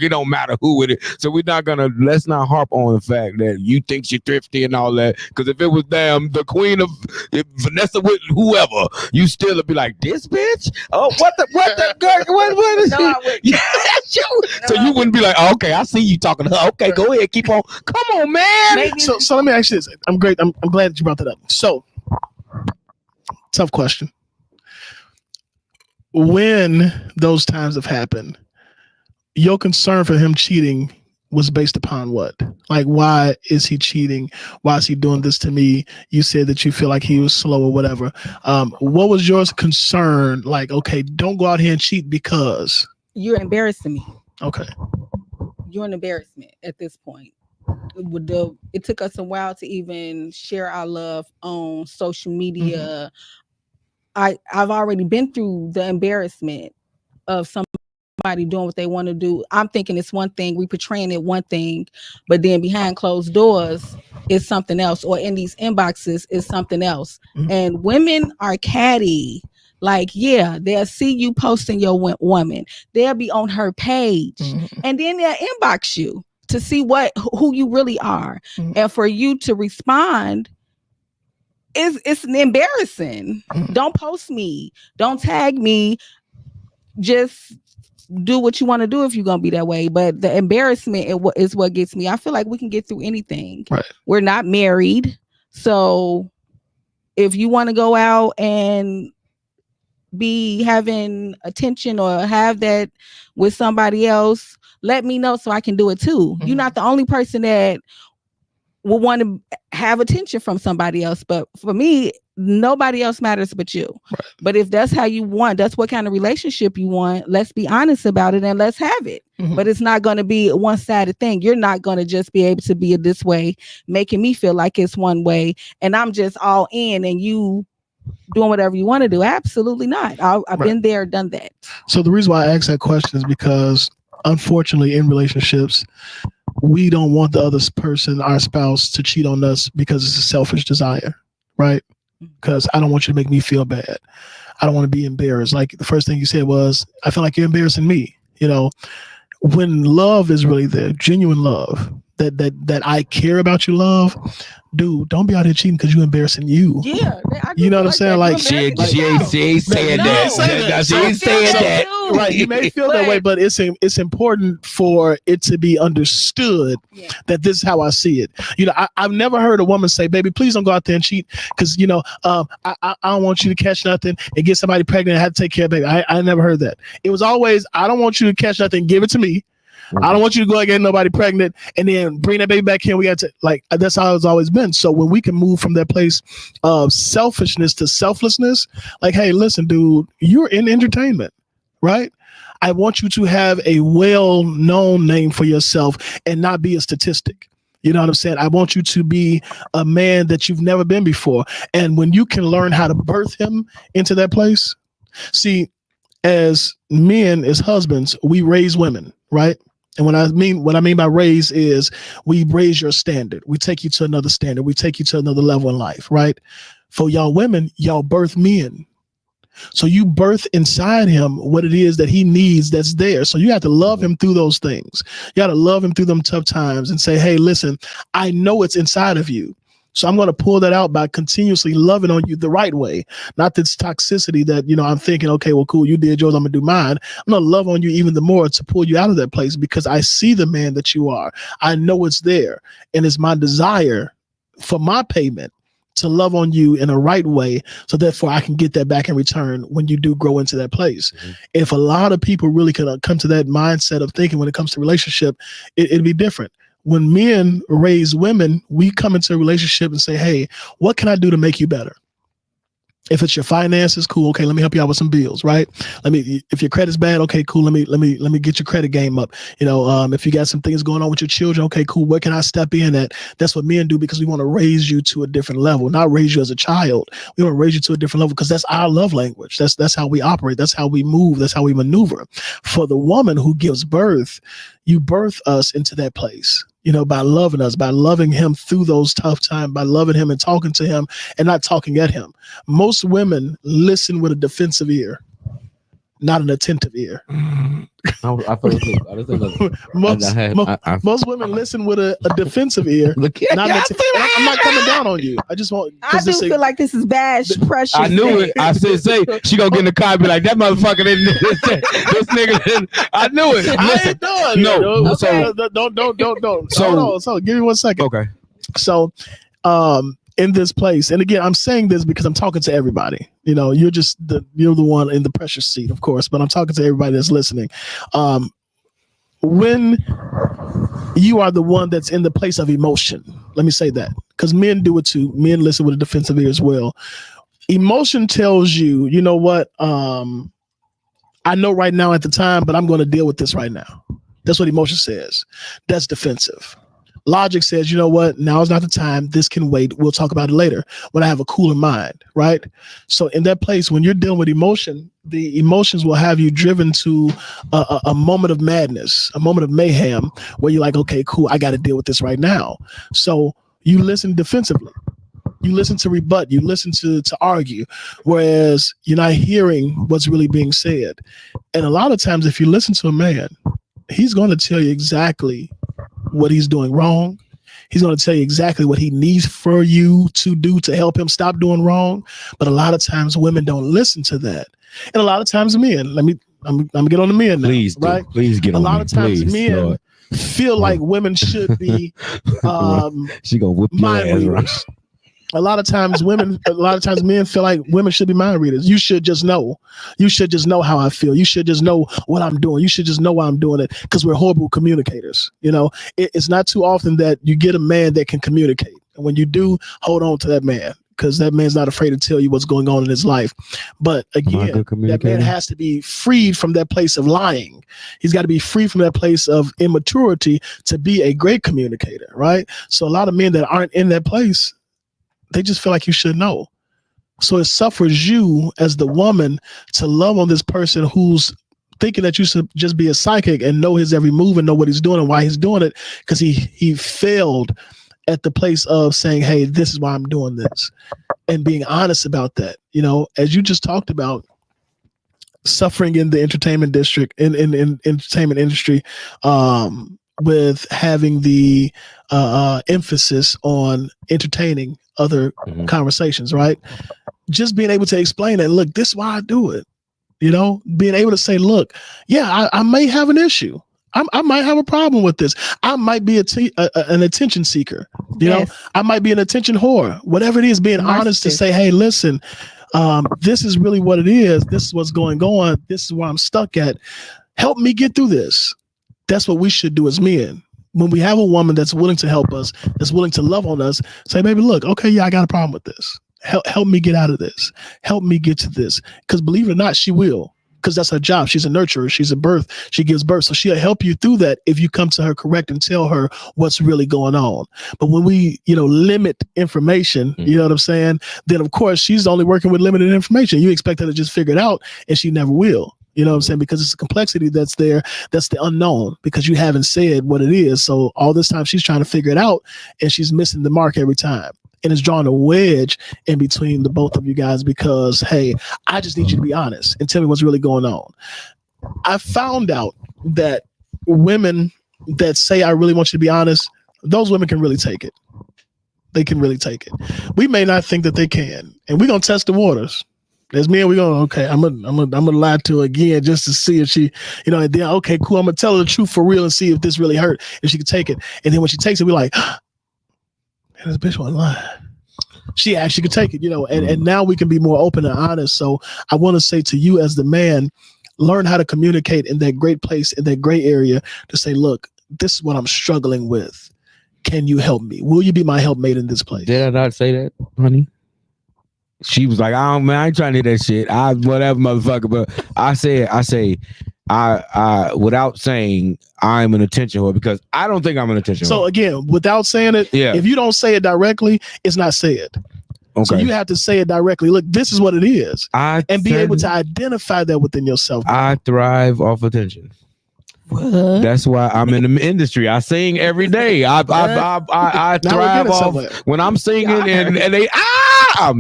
don't matter who it is. So let's not harp on the fact that you think she's thrifty and all that. Because if it was damn the queen of Vanessa with whoever, you still would be like, this bitch. Oh, what the girl? What is she? So you wouldn't be like, oh, okay, I see you talking to her. Okay, go ahead, keep on. Come on, man. So let me ask you this. I'm glad that you brought that up. So, tough question. When those times have happened, your concern for him cheating was based upon what? Like, why is he cheating? Why is he doing this to me? You said that you feel like he was slow or whatever. What was your concern? Like, okay, don't go out here and cheat because you're embarrassing me. Okay. You're an embarrassment at this point. It took us a while to even share our love on social media. I've already been through the embarrassment of somebody doing what they want to do. I'm thinking it's one thing, we portraying it one thing, but then behind closed doors is something else, or in these inboxes is something else. And women are catty. Like, yeah, they'll see you posting your woman. They'll be on her page, and then they'll inbox you to see who you really are. And for you to respond, it's embarrassing. Don't post me. Don't tag me. Just do what you want to do if you're going to be that way. But the embarrassment is what gets me. I feel like we can get through anything. Right. We're not married. So if you want to go out and be having attention or have that with somebody else, let me know so I can do it too. You're not the only person that will want to have attention from somebody else. But for me, nobody else matters but you. Right. But if that's how you want, that's what kind of relationship you want, let's be honest about it and let's have it. Mhm. But it's not going to be a one-sided thing. You're not going to just be able to be this way, making me feel like it's one way and I'm just all in and you doing whatever you want to do. Absolutely not. I've Right. been there, done that. So the reason why I ask that question is because unfortunately in relationships, we don't want the other person, our spouse, to cheat on us because it's a selfish desire, right? Because I don't want you to make me feel bad. I don't want to be embarrassed. Like the first thing you said was, I feel like you're embarrassing me. You know, when love is really there, genuine love, that I care about you, love, dude, don't be out here cheating because you're embarrassing you. Yeah. You know what I'm saying? Like, She ain't saying that. She ain't saying that. Right, you may feel that way, but it's important for it to be understood that this is how I see it. You know, I've never heard a woman say, "Baby, please don't go out there and cheat," because you know, I don't want you to catch nothing and get somebody pregnant and have to take care of baby. I never heard that. It was always, "I don't want you to catch nothing, give it to me. I don't want you to go and get nobody pregnant and then bring that baby back here. We got to like that's how it's always been." So when we can move from that place of selfishness to selflessness, like, hey, listen, dude, you're in entertainment, right? I want you to have a well-known name for yourself and not be a statistic. You know what I'm saying? I want you to be a man that you've never been before. And when you can learn how to birth him into that place, see, as men, as husbands, we raise women, right? And what I mean by raise is we raise your standard. We take you to another standard. We take you to another level in life, right? For y'all women, y'all birth men. So you birth inside him what it is that he needs that's there. So you have to love him through those things. You got to love him through them tough times and say, hey, listen, I know it's inside of you. So I'm going to pull that out by continuously loving on you the right way, not this toxicity that, you know, I'm thinking, okay, well, cool, you did yours, I'm going to do mine. I'm going to love on you even the more to pull you out of that place because I see the man that you are. I know it's there. And it's my desire for my payment to love on you in a right way. So therefore I can get that back in return when you do grow into that place. Mm-hmm. If a lot of people really could come to that mindset of thinking when it comes to relationship, it'd be different. When men raise women, we come into a relationship and say, hey, what can I do to make you better? If it's your finances, cool. Okay, let me help you out with some bills, right? If your credit's bad, okay, cool. Let me get your credit game up. You know, if you got some things going on with your children, okay, cool. Where can I step in at? That's what men do because we want to raise you to a different level, not raise you as a child. We want to raise you to a different level because that's our love language. That's how we operate. That's how we move. That's how we maneuver. For the woman who gives birth, you birth us into that place. You know, by loving us, by loving him through those tough times, by loving him and talking to him and not talking at him. Most women listen with a defensive ear, not an attentive ear. I fell asleep. Most women listen with a defensive ear. I'm not coming down on you. I just want. I do feel like this is bad precious. I knew it. I said, say she gonna get in the car and be like, that motherfucker didn't. This nigga. I knew it. I ain't doing no. So don't. So give me 1 second. Okay. So, in this place, and again, I'm saying this because I'm talking to everybody. You know, you're the one in the pressure seat, of course, but I'm talking to everybody that's listening. When you are the one that's in the place of emotion, let me say that, because men do it too. Men listen with a defensive ear as well. Emotion tells you, you know what? I know right now at the time, but I'm going to deal with this right now. That's what emotion says. That's defensive. Logic says, you know what? Now is not the time. This can wait. We'll talk about it later when I have a cooler mind, right? So in that place, when you're dealing with emotion, the emotions will have you driven to a moment of madness, a moment of mayhem where you're like, okay, cool. I got to deal with this right now. So you listen defensively. You listen to rebut. You listen to argue, whereas you're not hearing what's really being said. And a lot of times, if you listen to a man, he's going to tell you exactly what he's doing wrong. He's going to tell you exactly what he needs for you to do to help him stop doing wrong. But a lot of times women don't listen to that. And a lot of times men, I'm gonna get on the men now. Please, right? Please get on. A lot of times men Lord. Feel like women should be she gonna whip your ass, right? A lot of times men feel like women should be mind readers. You should just know. You should just know how I feel. You should just know what I'm doing. You should just know why I'm doing it, because we're horrible communicators. It's not too often that you get a man that can communicate. And when you do, hold on to that man, because that man's not afraid to tell you what's going on in his life. But again, that man has to be freed from that place of lying. He's got to be free from that place of immaturity to be a great communicator, right? So a lot of men that aren't in that place, they just feel like you should know. So it suffers you as the woman to love on this person who's thinking that you should just be a psychic and know his every move and know what he's doing and why he's doing it, because he failed at the place of saying, hey, this is why I'm doing this, and being honest about that. As you just talked about, suffering in the entertainment district, in entertainment industry, with having the emphasis on entertaining other conversations, right? Just being able to explain that, look, this is why I do it. Being able to say, look, yeah, I may have an issue. I might have a problem with this. I might be an attention seeker. Yes. I might be an attention whore. Whatever it is, being honest to say, hey, listen, this is really what it is. This is what's going on. This is where I'm stuck at. Help me get through this. That's what we should do as men. When we have a woman that's willing to help us, that's willing to love on us, say, baby, look, okay, yeah, I got a problem with this. Help me get out of this. Help me get to this. Because believe it or not, she will. Because that's her job. She's a nurturer. She gives birth. So she'll help you through that if you come to her correct and tell her what's really going on. But when we, limit information, you know what I'm saying? Then of course she's only working with limited information. You expect her to just figure it out, and she never will. You know what I'm saying? Because it's a complexity that's there. That's the unknown, because you haven't said what it is. So all this time she's trying to figure it out, and she's missing the mark every time. And it's drawing a wedge in between the both of you guys, because, hey, I just need you to be honest and tell me what's really going on. I found out that women that say, I really want you to be honest, those women can really take it. They can really take it. We may not think that they can. And we're going to test the waters. As men, we're going, okay, I'm gonna lie to her again just to see if she, and then, okay, cool, I'm going to tell her the truth for real and see if this really hurt, if she can take it. And then when she takes it, we're like, this bitch wasn't lying. She actually could take it, and now we can be more open and honest. So I want to say to you as the man, learn how to communicate in that great place, in that gray area, to say, look, this is what I'm struggling with. Can you help me? Will you be my helpmate in this place? Did I not say that, honey? She was like, I ain't trying to hear that shit. Whatever, motherfucker. But I say, without saying I'm an attention whore, because I don't think I'm an attention whore. So again, without saying it, if you don't say it directly, it's not said. Okay. So you have to say it directly. Look, this is what it is. And be able to identify that within yourself. I thrive off attention. What? That's why I'm in the industry. I sing every day. I thrive off when I'm singing and they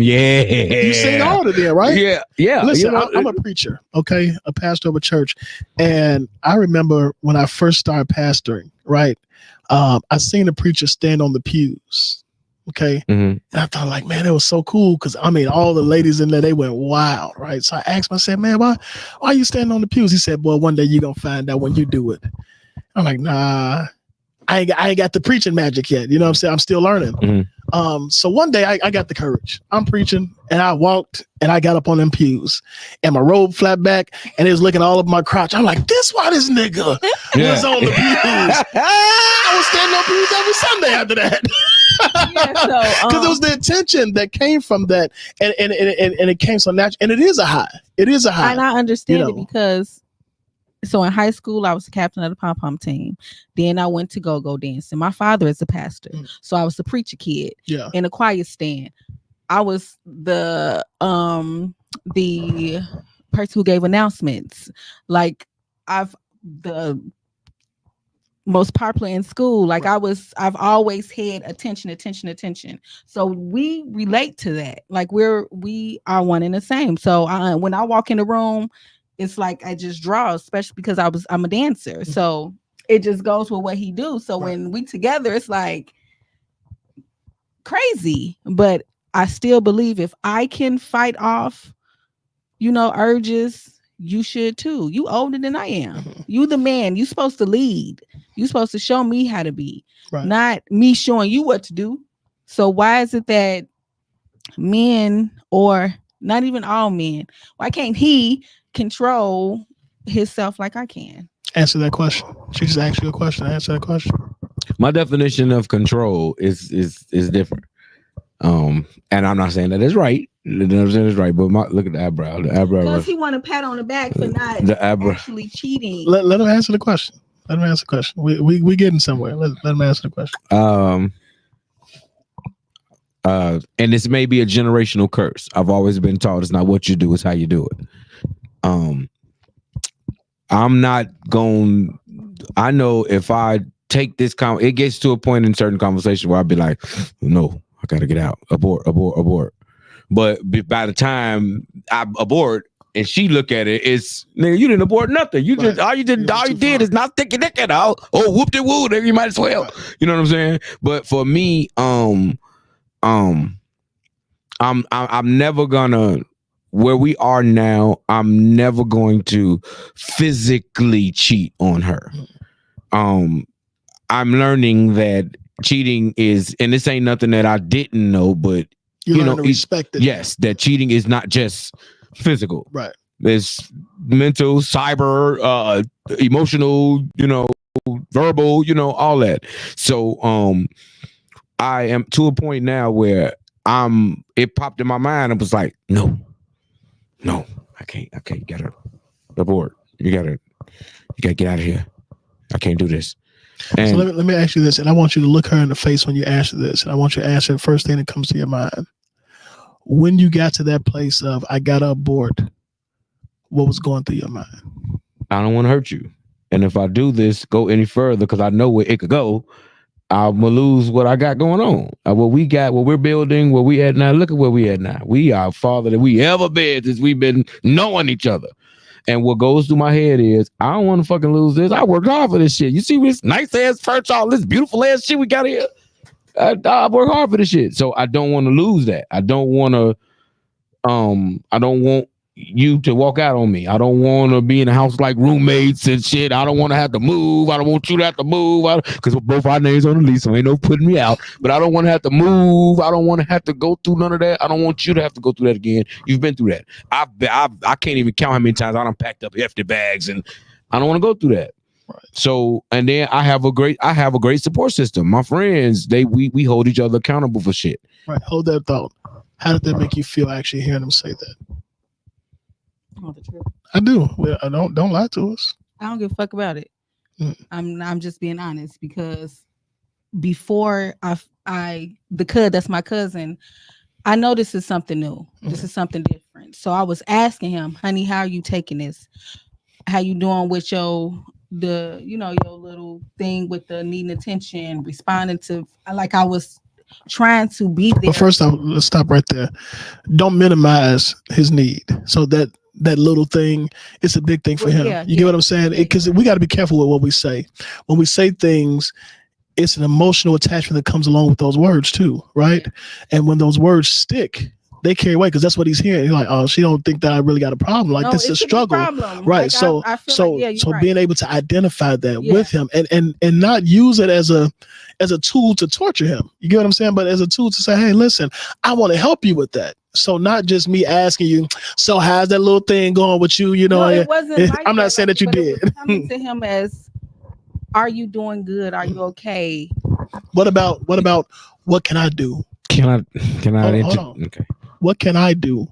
You sing all of it, right? Yeah. Listen, I'm a preacher, okay, a pastor of a church, and I remember when I first started pastoring, right? I seen a preacher stand on the pews. Okay. And I thought, like, man, it was so cool, because all the ladies in there, they went wild, right? So I asked him, I said, man, why are you standing on the pews? He said, boy, one day you're gonna find out when you do it. I'm like, nah, I ain't got the preaching magic yet. You know what I'm saying? I'm still learning. So one day I got the courage. I'm preaching, and I walked and I got up on them pews, and my robe flat back, and it was looking all up my crotch. I'm like, this why this nigga was on the pews. I was standing on pews every Sunday after that. Because it was the attention that came from that, and it came so natural, and it is a high. It is a high. And I understand it, because so in high school, I was the captain of the pom-pom team. Then I went to go-go dancing. My father is a pastor, so I was the preacher kid in a choir stand. I was the person who gave announcements. Like, the most popular in school. Like, I've always had attention. So we relate to that. Like, we are one and the same. So when I walk in the room, it's like I just draw, especially because I'm a dancer. So it just goes with what he do. So when we together, it's like crazy. But I still believe if I can fight off, urges, you should too. You older than I am. You the man. You supposed to lead. You supposed to show me how to be, not me showing you what to do. So why is it that men, or not even all men, why can't he control himself like I can? Answer that question. She just asked you a question. Answer that question. My definition of control is different. And I'm not saying that it's right. You know what I'm saying? It's right, but look at the eyebrow. The eyebrow. Because he want a pat on the back for not The eyebrow. actually cheating. Let him answer the question. Let him answer the question. We getting somewhere. Let him answer the question. And this may be a generational curse. I've always been taught it's not what you do, it's how you do it. I'm not going. I know if I take this it gets to a point in certain conversation where I'd be like, no, I gotta get out. Abort. But by the time I abort and she look at it, it's, nigga, you didn't abort nothing. You just all you did is not stick your dick it out. Oh, whoop de woo, nigga, you might as well. Right. You know what I'm saying? But for me, I'm never gonna, where we are now, I'm never going to physically cheat on her. I'm learning that cheating is, and this ain't nothing that I didn't know, but you know, respect it. Yes, that cheating is not just physical. Right. It's mental, cyber, emotional, you know, verbal, you know, all that. So I am to a point now where it popped in my mind. I was like, no, I can't. You gotta abort. You gotta get out of here. I can't do this. And so let me ask you this, and I want you to look her in the face when you answer this, and I want you to answer the first thing that comes to your mind. When you got to that place of I gotta abort, what was going through your mind? I don't want to hurt you, and if I do this, go any further, because I know where it could go, I'm gonna lose what I got going on. What we got, what we're building, where we at now. Look at where we at now. We are farther than we ever been since we've been knowing each other. And what goes through my head is, I don't want to fucking lose this. I worked hard for this shit. You see this nice ass furniture, all this beautiful ass shit we got here. I work hard for this shit. So I don't want to lose that. I don't want to, I don't want you to walk out on me. I don't want to be in a house like roommates and shit. I don't want to have to move. I don't want you to have to move, because both our names on the lease, so ain't no putting me out. But I don't want to have to move. I don't want to have to go through none of that. I don't want you to have to go through that again. You've been through that. I can't even count how many times I done packed up hefty bags, and I don't want to go through that. Right. So, and then I have a great support system. My friends, we hold each other accountable for shit. Right. Hold that thought. How did that make you feel actually hearing them say that? Oh, the truth. I do. I don't lie to us. I don't give a fuck about it. I'm just being honest, because before the cuz, that's my cousin, I know this is something new. This is something different. So I was asking him, honey, how are you taking this? How you doing with your little thing with the needing attention, responding to, like, I was trying to be there. But first, let's stop right there. Don't minimize his need. So that little thing, it's a big thing for him. You get what I'm saying? Because we got to be careful with what we say. When we say things, it's an emotional attachment that comes along with those words too, right? Yeah. And when those words stick, they carry weight, because that's what he's hearing. He's like, oh, she don't think that I really got a problem. Like, no, this is a struggle, right? Like, so right. Being able to identify that with him and not use it as a tool to torture him. You get what I'm saying? But as a tool to say, hey, listen, I want to help you with that. So not just me asking you, so how's that little thing going with you? You know, no, it wasn't like I'm not saying that you did. It was coming to him as, are you doing good? Are you okay? What about what can I do? Can I? Hold on. Okay. What can I do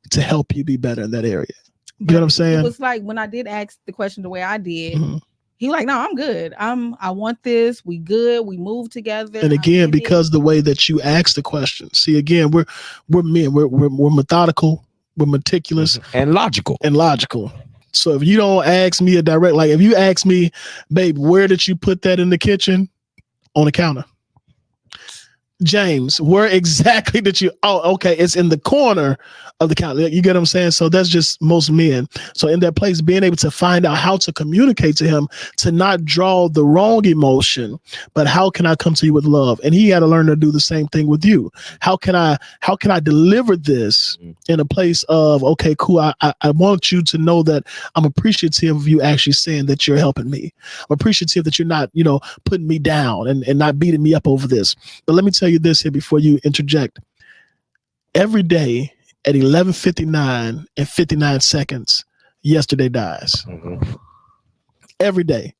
to help you be better in that area? You know what I'm saying? It was like, when I did ask the question the way I did, he like, no, I'm good. I want this. We good. We move together. And again, because the way that you ask the question, see, again, we're men. We're methodical. We're meticulous and logical. So if you don't ask me a direct, like if you ask me, babe, where did you put that in the kitchen? On the counter. James, where exactly did you? Oh, okay, it's in the corner of the counter. You get what I'm saying? So that's just most men. So in that place, being able to find out how to communicate to him, to not draw the wrong emotion, but how can I come to you with love? And he had to learn to do the same thing with you. How can I deliver this in a place of, okay, cool. I want you to know that I'm appreciative of you actually saying that you're helping me. I'm appreciative that you're not, putting me down and not beating me up over this. But let me tell you this here before you interject. Every day at 11:59 and 59 seconds, yesterday dies. Every day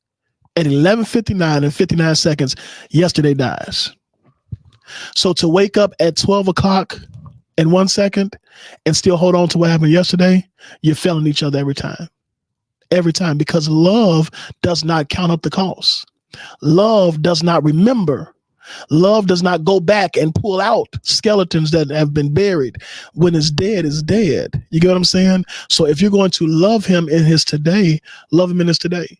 at 11:59 and 59 seconds, yesterday dies. So to wake up at 12 o'clock and 1 second and still hold on to what happened yesterday, you're failing each other every time. Every time, because love does not count up the cost. Love does not remember. Love does not go back and pull out skeletons that have been buried. When it's dead, it's dead. You get what I'm saying? So if you're going to love him in his today, love him in his today.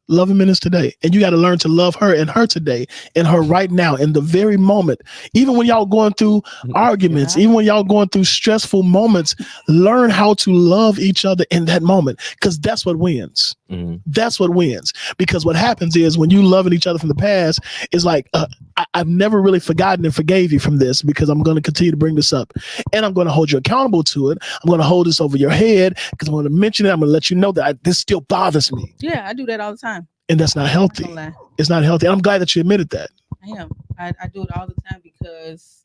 Love him in his today. And you got to learn to love her in her today, in her right now, in the very moment. Even when y'all going through arguments, even when y'all going through stressful moments, learn how to love each other in that moment, because that's what wins. That's what wins. Because what happens is when you loving each other from the past, it's like, I've never really forgotten and forgave you from this, because I'm going to continue to bring this up and I'm going to hold you accountable to it. I'm going to hold this over your head because I'm going to mention it. I'm going to let you know that this still bothers me. Yeah, I do that all the time. And that's not healthy. It's not healthy. And I'm glad that you admitted that. I am. I do it all the time because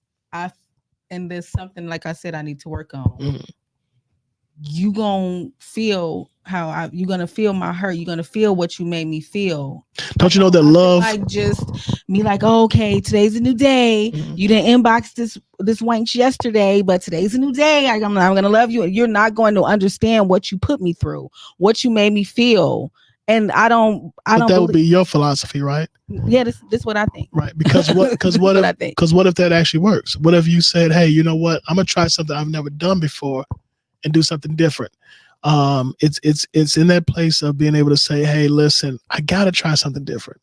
and there's something, like I said, I need to work on. You gonna feel how you gonna feel my hurt. You're gonna feel what you made me feel. Don't you know that love, like just me, like, oh, okay, today's a new day. You didn't inbox this wench yesterday, but today's a new day. I'm gonna love you, and you're not going to understand what you put me through, what you made me feel. And I don't. That would be your philosophy, right? Yeah, this what I think. Right, because what if that actually works? What if you said, hey, you know what? I'm gonna try something I've never done before and do something different. It's in that place of being able to say, hey, listen, I gotta try something different.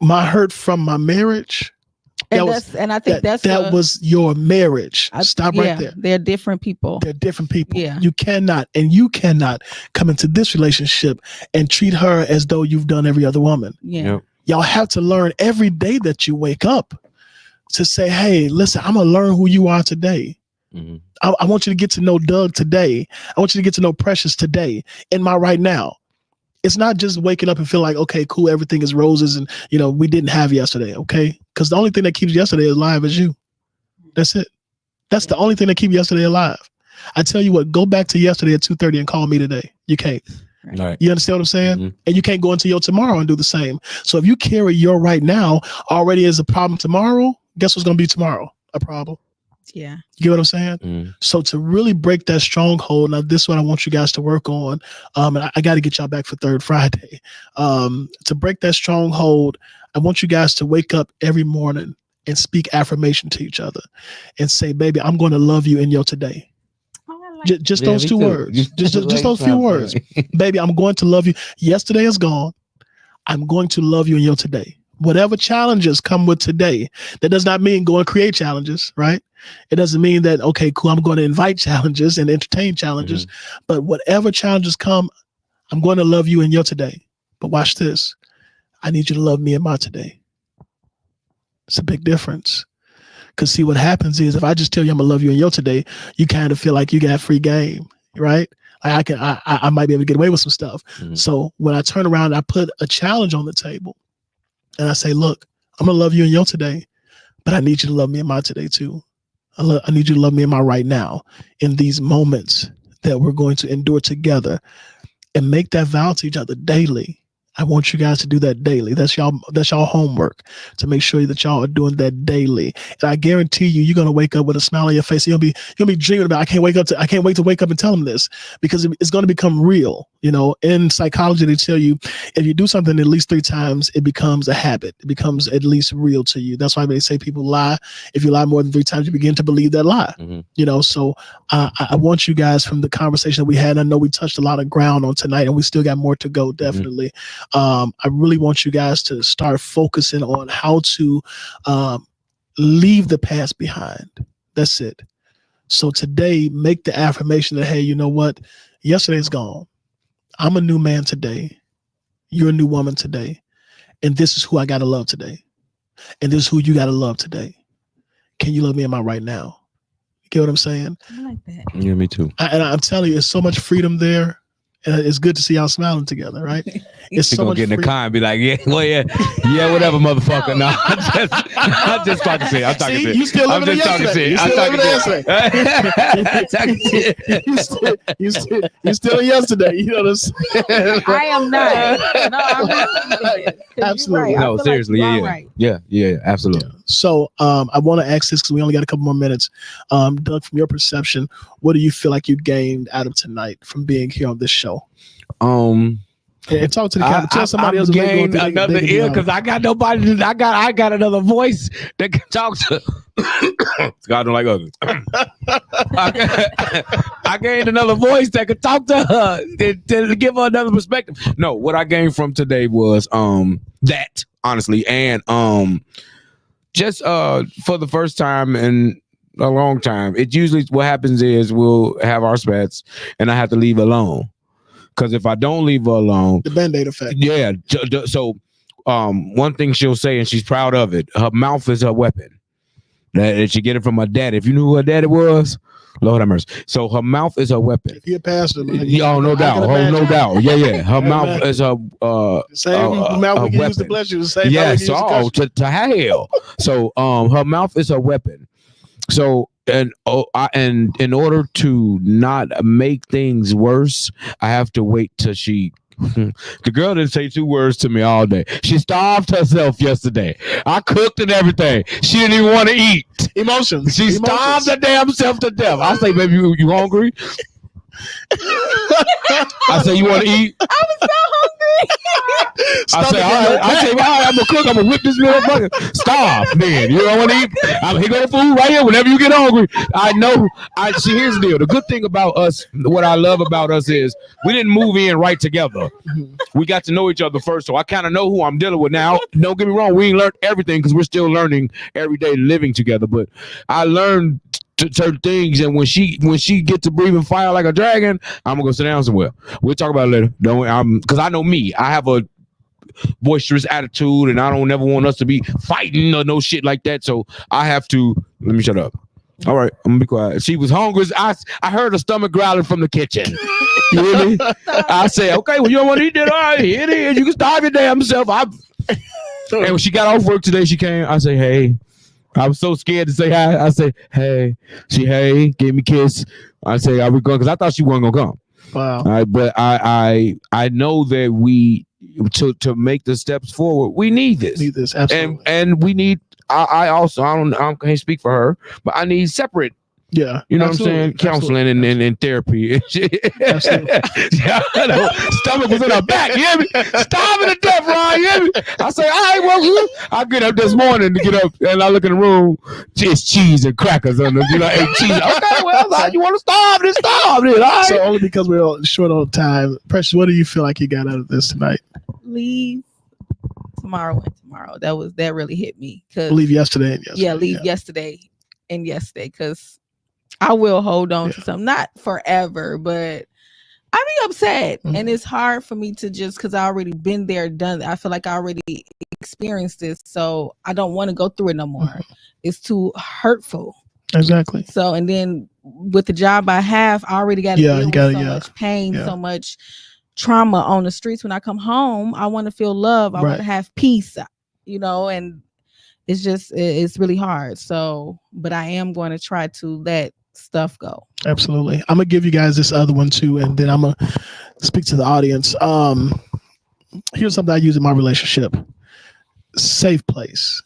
My hurt from my marriage, that was your marriage. Stop right there. They're different people. They're different people. Yeah. You cannot come into this relationship and treat her as though you've done every other woman. Yeah. Yep. Y'all have to learn every day that you wake up to say, hey, listen, I'm gonna learn who you are today. I want you to get to know Doug today. I want you to get to know Precious today, in my right now. It's not just waking up and feel like, okay, cool, everything is roses and, we didn't have yesterday, okay? Because the only thing that keeps yesterday alive is you. That's it. That's the only thing that keeps yesterday alive. I tell you what, go back to yesterday at 2:30 and call me today. You can't. Right. You understand what I'm saying? And you can't go into your tomorrow and do the same. So if you carry your right now already as a problem tomorrow, guess what's going to be tomorrow? A problem. Yeah. You get what I'm saying? So to really break that stronghold, now this is what I want you guys to work on. And I got to get y'all back for Third Friday. To break that stronghold, I want you guys to wake up every morning and speak affirmation to each other and say, baby, I'm going to love you in your today. Just those two words. Just those few words. Baby, I'm going to love you. Yesterday is gone. I'm going to love you in your today. Whatever challenges come with today, that does not mean go and create challenges, right? It doesn't mean that, okay, cool, I'm going to invite challenges and entertain challenges. But whatever challenges come, I'm going to love you in your today. But watch this. I need you to love me in my today. It's a big difference. Because see, what happens is if I just tell you I'm going to love you in your today, you kind of feel like you got free game, right? Like I might be able to get away with some stuff. So when I turn around, I put a challenge on the table. And I say, look, I'm going to love you in your today, but I need you to love me in my today too. I need you to love me in my right now, in these moments that we're going to endure together, and make that vow to each other daily. I want you guys to do that daily. That's y'all homework, to make sure that y'all are doing that daily. And I guarantee you're gonna wake up with a smile on your face. You'll be dreaming about, I can't wait to wake up and tell them this, because it's gonna become real. In psychology, they tell you if you do something at least 3 times, it becomes a habit. It becomes at least real to you. That's why they say people lie. If you lie more than 3 times, you begin to believe that lie. So I want you guys, from the conversation that we had, I know we touched a lot of ground on tonight, and we still got more to go, definitely. I really want you guys to start focusing on how to leave the past behind. That's it. So today, make the affirmation that, hey, you know what? Yesterday's gone. I'm a new man today. You're a new woman today. And this is who I got to love today. And this is who you got to love today. Can you love me in my right now? You get what I'm saying? I like that. Yeah, me too. And I'm telling you, there's so much freedom there. It's good to see y'all smiling together, right? It's She so gonna much get in the free- car and be like, yeah, well, yeah, whatever, motherfucker. No, I'm just talking shit. I'm talking See, shit. you still I'm living in just talking yesterday. shit. You I'm still talking living in shit. Talking shit. you still in yesterday. You know what I'm saying? I am not. No, I'm not. Absolutely. Right. I No, feel seriously, like you yeah, are yeah. right. Yeah, absolutely. So I want to ask this because we only got a couple more minutes. Doug, from your perception, what do you feel like you gained out of tonight from being here on this show? And talk to the camera. Tell somebody else. Gained another ear because I got nobody. I got another voice that can talk to. God don't like others. I gained another voice that could talk to her to give her another perspective. No, what I gained from today was that honestly, and just for the first time in a long time, it usually what happens is we'll have our spats and I have to leave alone. Because if I don't leave her alone, the Band-Aid effect. Yeah. So, one thing she'll say, and she's proud of it. Her mouth is her weapon. That she get it from her daddy. If you knew who her daddy was, Lord have mercy. So her mouth is her weapon. If you're a pastor, No doubt. Oh, no doubt. Yeah. Her mouth is her same mouth we can use to bless you. The same yes. mouth we can use To hell. So her mouth is her weapon. So and in order to not make things worse, I have to wait till she. The girl didn't say 2 words to me all day. She starved herself yesterday. I cooked and everything. She didn't even want to eat. Emotions. She starved her damn self to death. I say, baby, you hungry? I say, you want to eat? I was so hungry. I say, all right, I'm gonna cook. I'm gonna whip this motherfucker. Starve, man. You don't want to eat? Here go the food right here. Whenever you get hungry, I know. See, here's the deal. The good thing about us, what I love about us is we didn't move in right together. We got to know each other first, so I kind of know who I'm dealing with now. Don't get me wrong, we ain't learned everything because we're still learning every day living together. But I learned certain things, and when she gets to breathing fire like a dragon, I'm gonna go sit down somewhere. We'll talk about it later. Don't because I know me. I have a boisterous attitude, and I don't never want us to be fighting or no shit like that. So I have to let me shut up. All right, I'm gonna be quiet. She was hungry. I heard her stomach growling from the kitchen. You hear me? I say, okay, well, you don't want to eat that? All right, here it is. You can starve your damn self. And when she got off work today, she came. I say, hey. I was so scared to say hi. I say, hey. She, hey, gave me a kiss. I say, are we going? Because I thought she wasn't gonna come. Wow. All right, but I know that we to make the steps forward, we need this. Need this, absolutely. And we need. I can't speak for her, but I need separate. Yeah, you know what I'm saying? Counseling and therapy. Absolutely. Stomach was in her back. You hear me? Starving to death, Ron. You hear me? I say, all right, well, I get up this morning to get up and I look in the room. Just cheese and crackers on them. You know, ate cheese. Okay, well, you want to starve? Then starve. Then, all right? So only because we're all short on time. Precious, what do you feel like you got out of this tonight? Leave tomorrow and tomorrow. That really hit me. Leave yesterday and yesterday. Yeah, leave yesterday and yesterday because I will hold on to something, not forever, but I be upset. Mm-hmm. And it's hard for me to just, because I already been there, done. I feel like I already experienced this. So I don't want to go through it no more. Mm-hmm. It's too hurtful. Exactly. So, and then with the job I have, I already got to deal with so much pain, so much trauma on the streets. When I come home, I want to feel love. I want to have peace, you know, and it's just, it's really hard. So, but I am going to try to let stuff go. Absolutely. I'm gonna give you guys this other one too, and then I'm gonna speak to the audience. Here's something I use in my relationship. Safe place.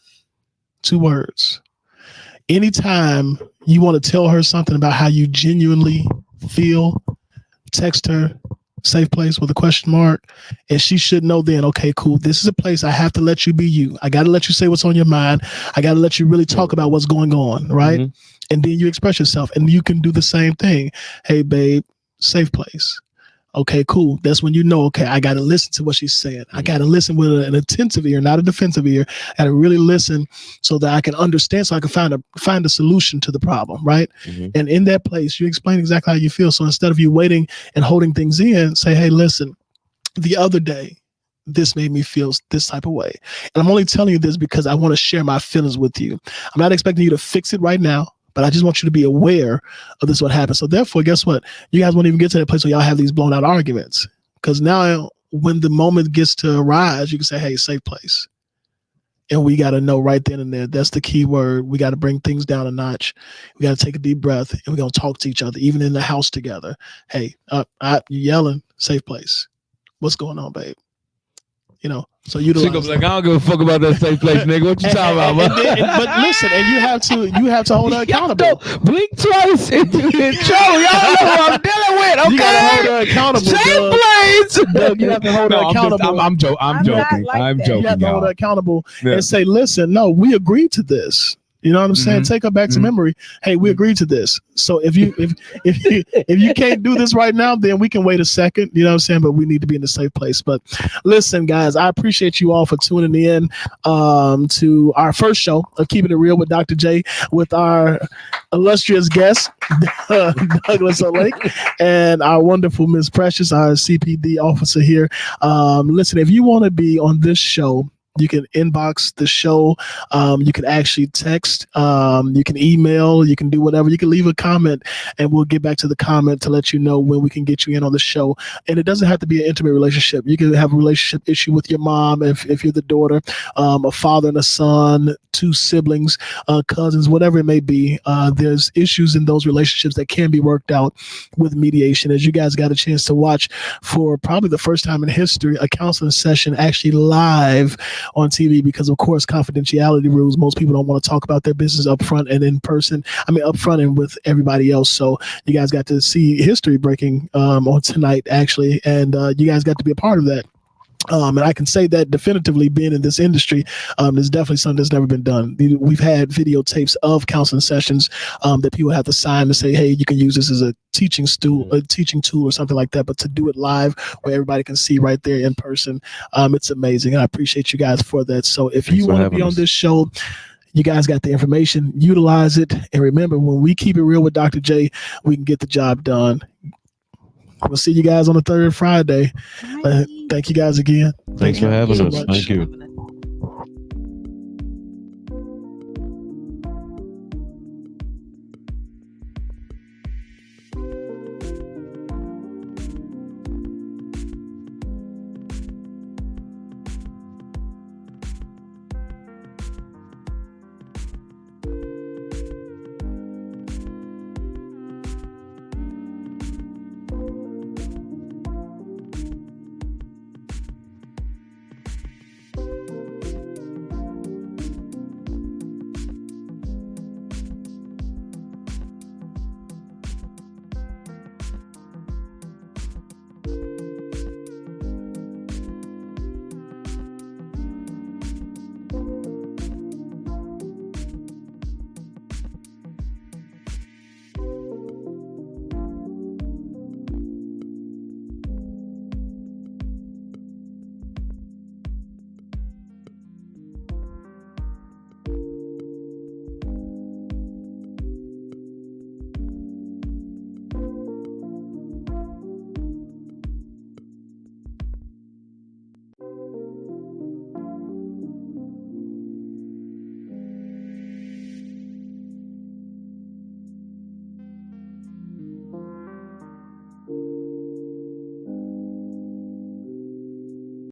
2 words. Anytime you want to tell her something about how you genuinely feel, text her safe place with a question mark, and she should know then, okay, cool, this is a place I have to let you be you. I got to let you say what's on your mind. I got to let you really talk about what's going on, right? Mm-hmm. And then you express yourself, and you can do the same thing. Hey, babe, safe place. Okay, cool. That's when you know, okay, I got to listen to what she's saying. I got to listen with an attentive ear, not a defensive ear. I got to really listen so that I can understand, so I can find a solution to the problem, right? Mm-hmm. And in that place, you explain exactly how you feel. So instead of you waiting and holding things in, say, hey, listen, the other day, this made me feel this type of way. And I'm only telling you this because I want to share my feelings with you. I'm not expecting you to fix it right now, but I just want you to be aware of this, what happened. So therefore, guess what? You guys won't even get to that place where y'all have these blown out arguments. Because now when the moment gets to arise, you can say, hey, safe place. And we got to know right then and there. That's the key word. We got to bring things down a notch. We got to take a deep breath, and we're going to talk to each other, even in the house together. Hey, you yelling, safe place. What's going on, babe? You know, so utilize. She gonna be like, I don't give a fuck about that safe place, nigga. What you talking about, man? But listen, and you have to hold her accountable. Blink twice. Joe, y'all know who I'm dealing with. Okay, you gotta hold her accountable. Safe place. Doug, you have to hold her accountable. I'm joking. I'm joking. not like I'm that. joking. You have to hold her Y'all. accountable Yeah. and say, listen, no, we agreed to this. You know what I'm saying? Mhm. Take her back to memory. Hey, we agreed to this. So if you can't do this right now, then we can wait a second. You know what I'm saying? But we need to be in a safe place. But listen, guys, I appreciate you all for tuning in to our first show of Keeping It Real with Dr. J with our illustrious guest, Douglas O'Lake, and our wonderful Miss Precious, our CPD officer here. Listen, if you want to be on this show, you can inbox the show. You can actually text. You can email. You can do whatever. You can leave a comment, and we'll get back to the comment to let you know when we can get you in on the show. And it doesn't have to be an intimate relationship. You can have a relationship issue with your mom if you're the daughter, a father and a son, two siblings, cousins, whatever it may be. There's issues in those relationships that can be worked out with mediation. As you guys got a chance to watch for probably the first time in history, a counseling session actually live on TV, because of course confidentiality rules. Most people don't want to talk about their business up front and in person. I mean, up front and with everybody else. So you guys got to see history breaking on tonight, actually, and you guys got to be a part of that. And I can say that definitively, being in this industry, is definitely something that's never been done. We've had videotapes of counseling sessions that people have to sign to say, hey, you can use this as a teaching tool or something like that. But to do it live where everybody can see right there in person, it's amazing. And I appreciate you guys for that. So if you want to be on this show, you guys got the information, utilize it. And remember, when we keep it real with Dr. J, we can get the job done. We'll see you guys on the third Friday. Thank you guys again. Thanks for having us. much. Thank you.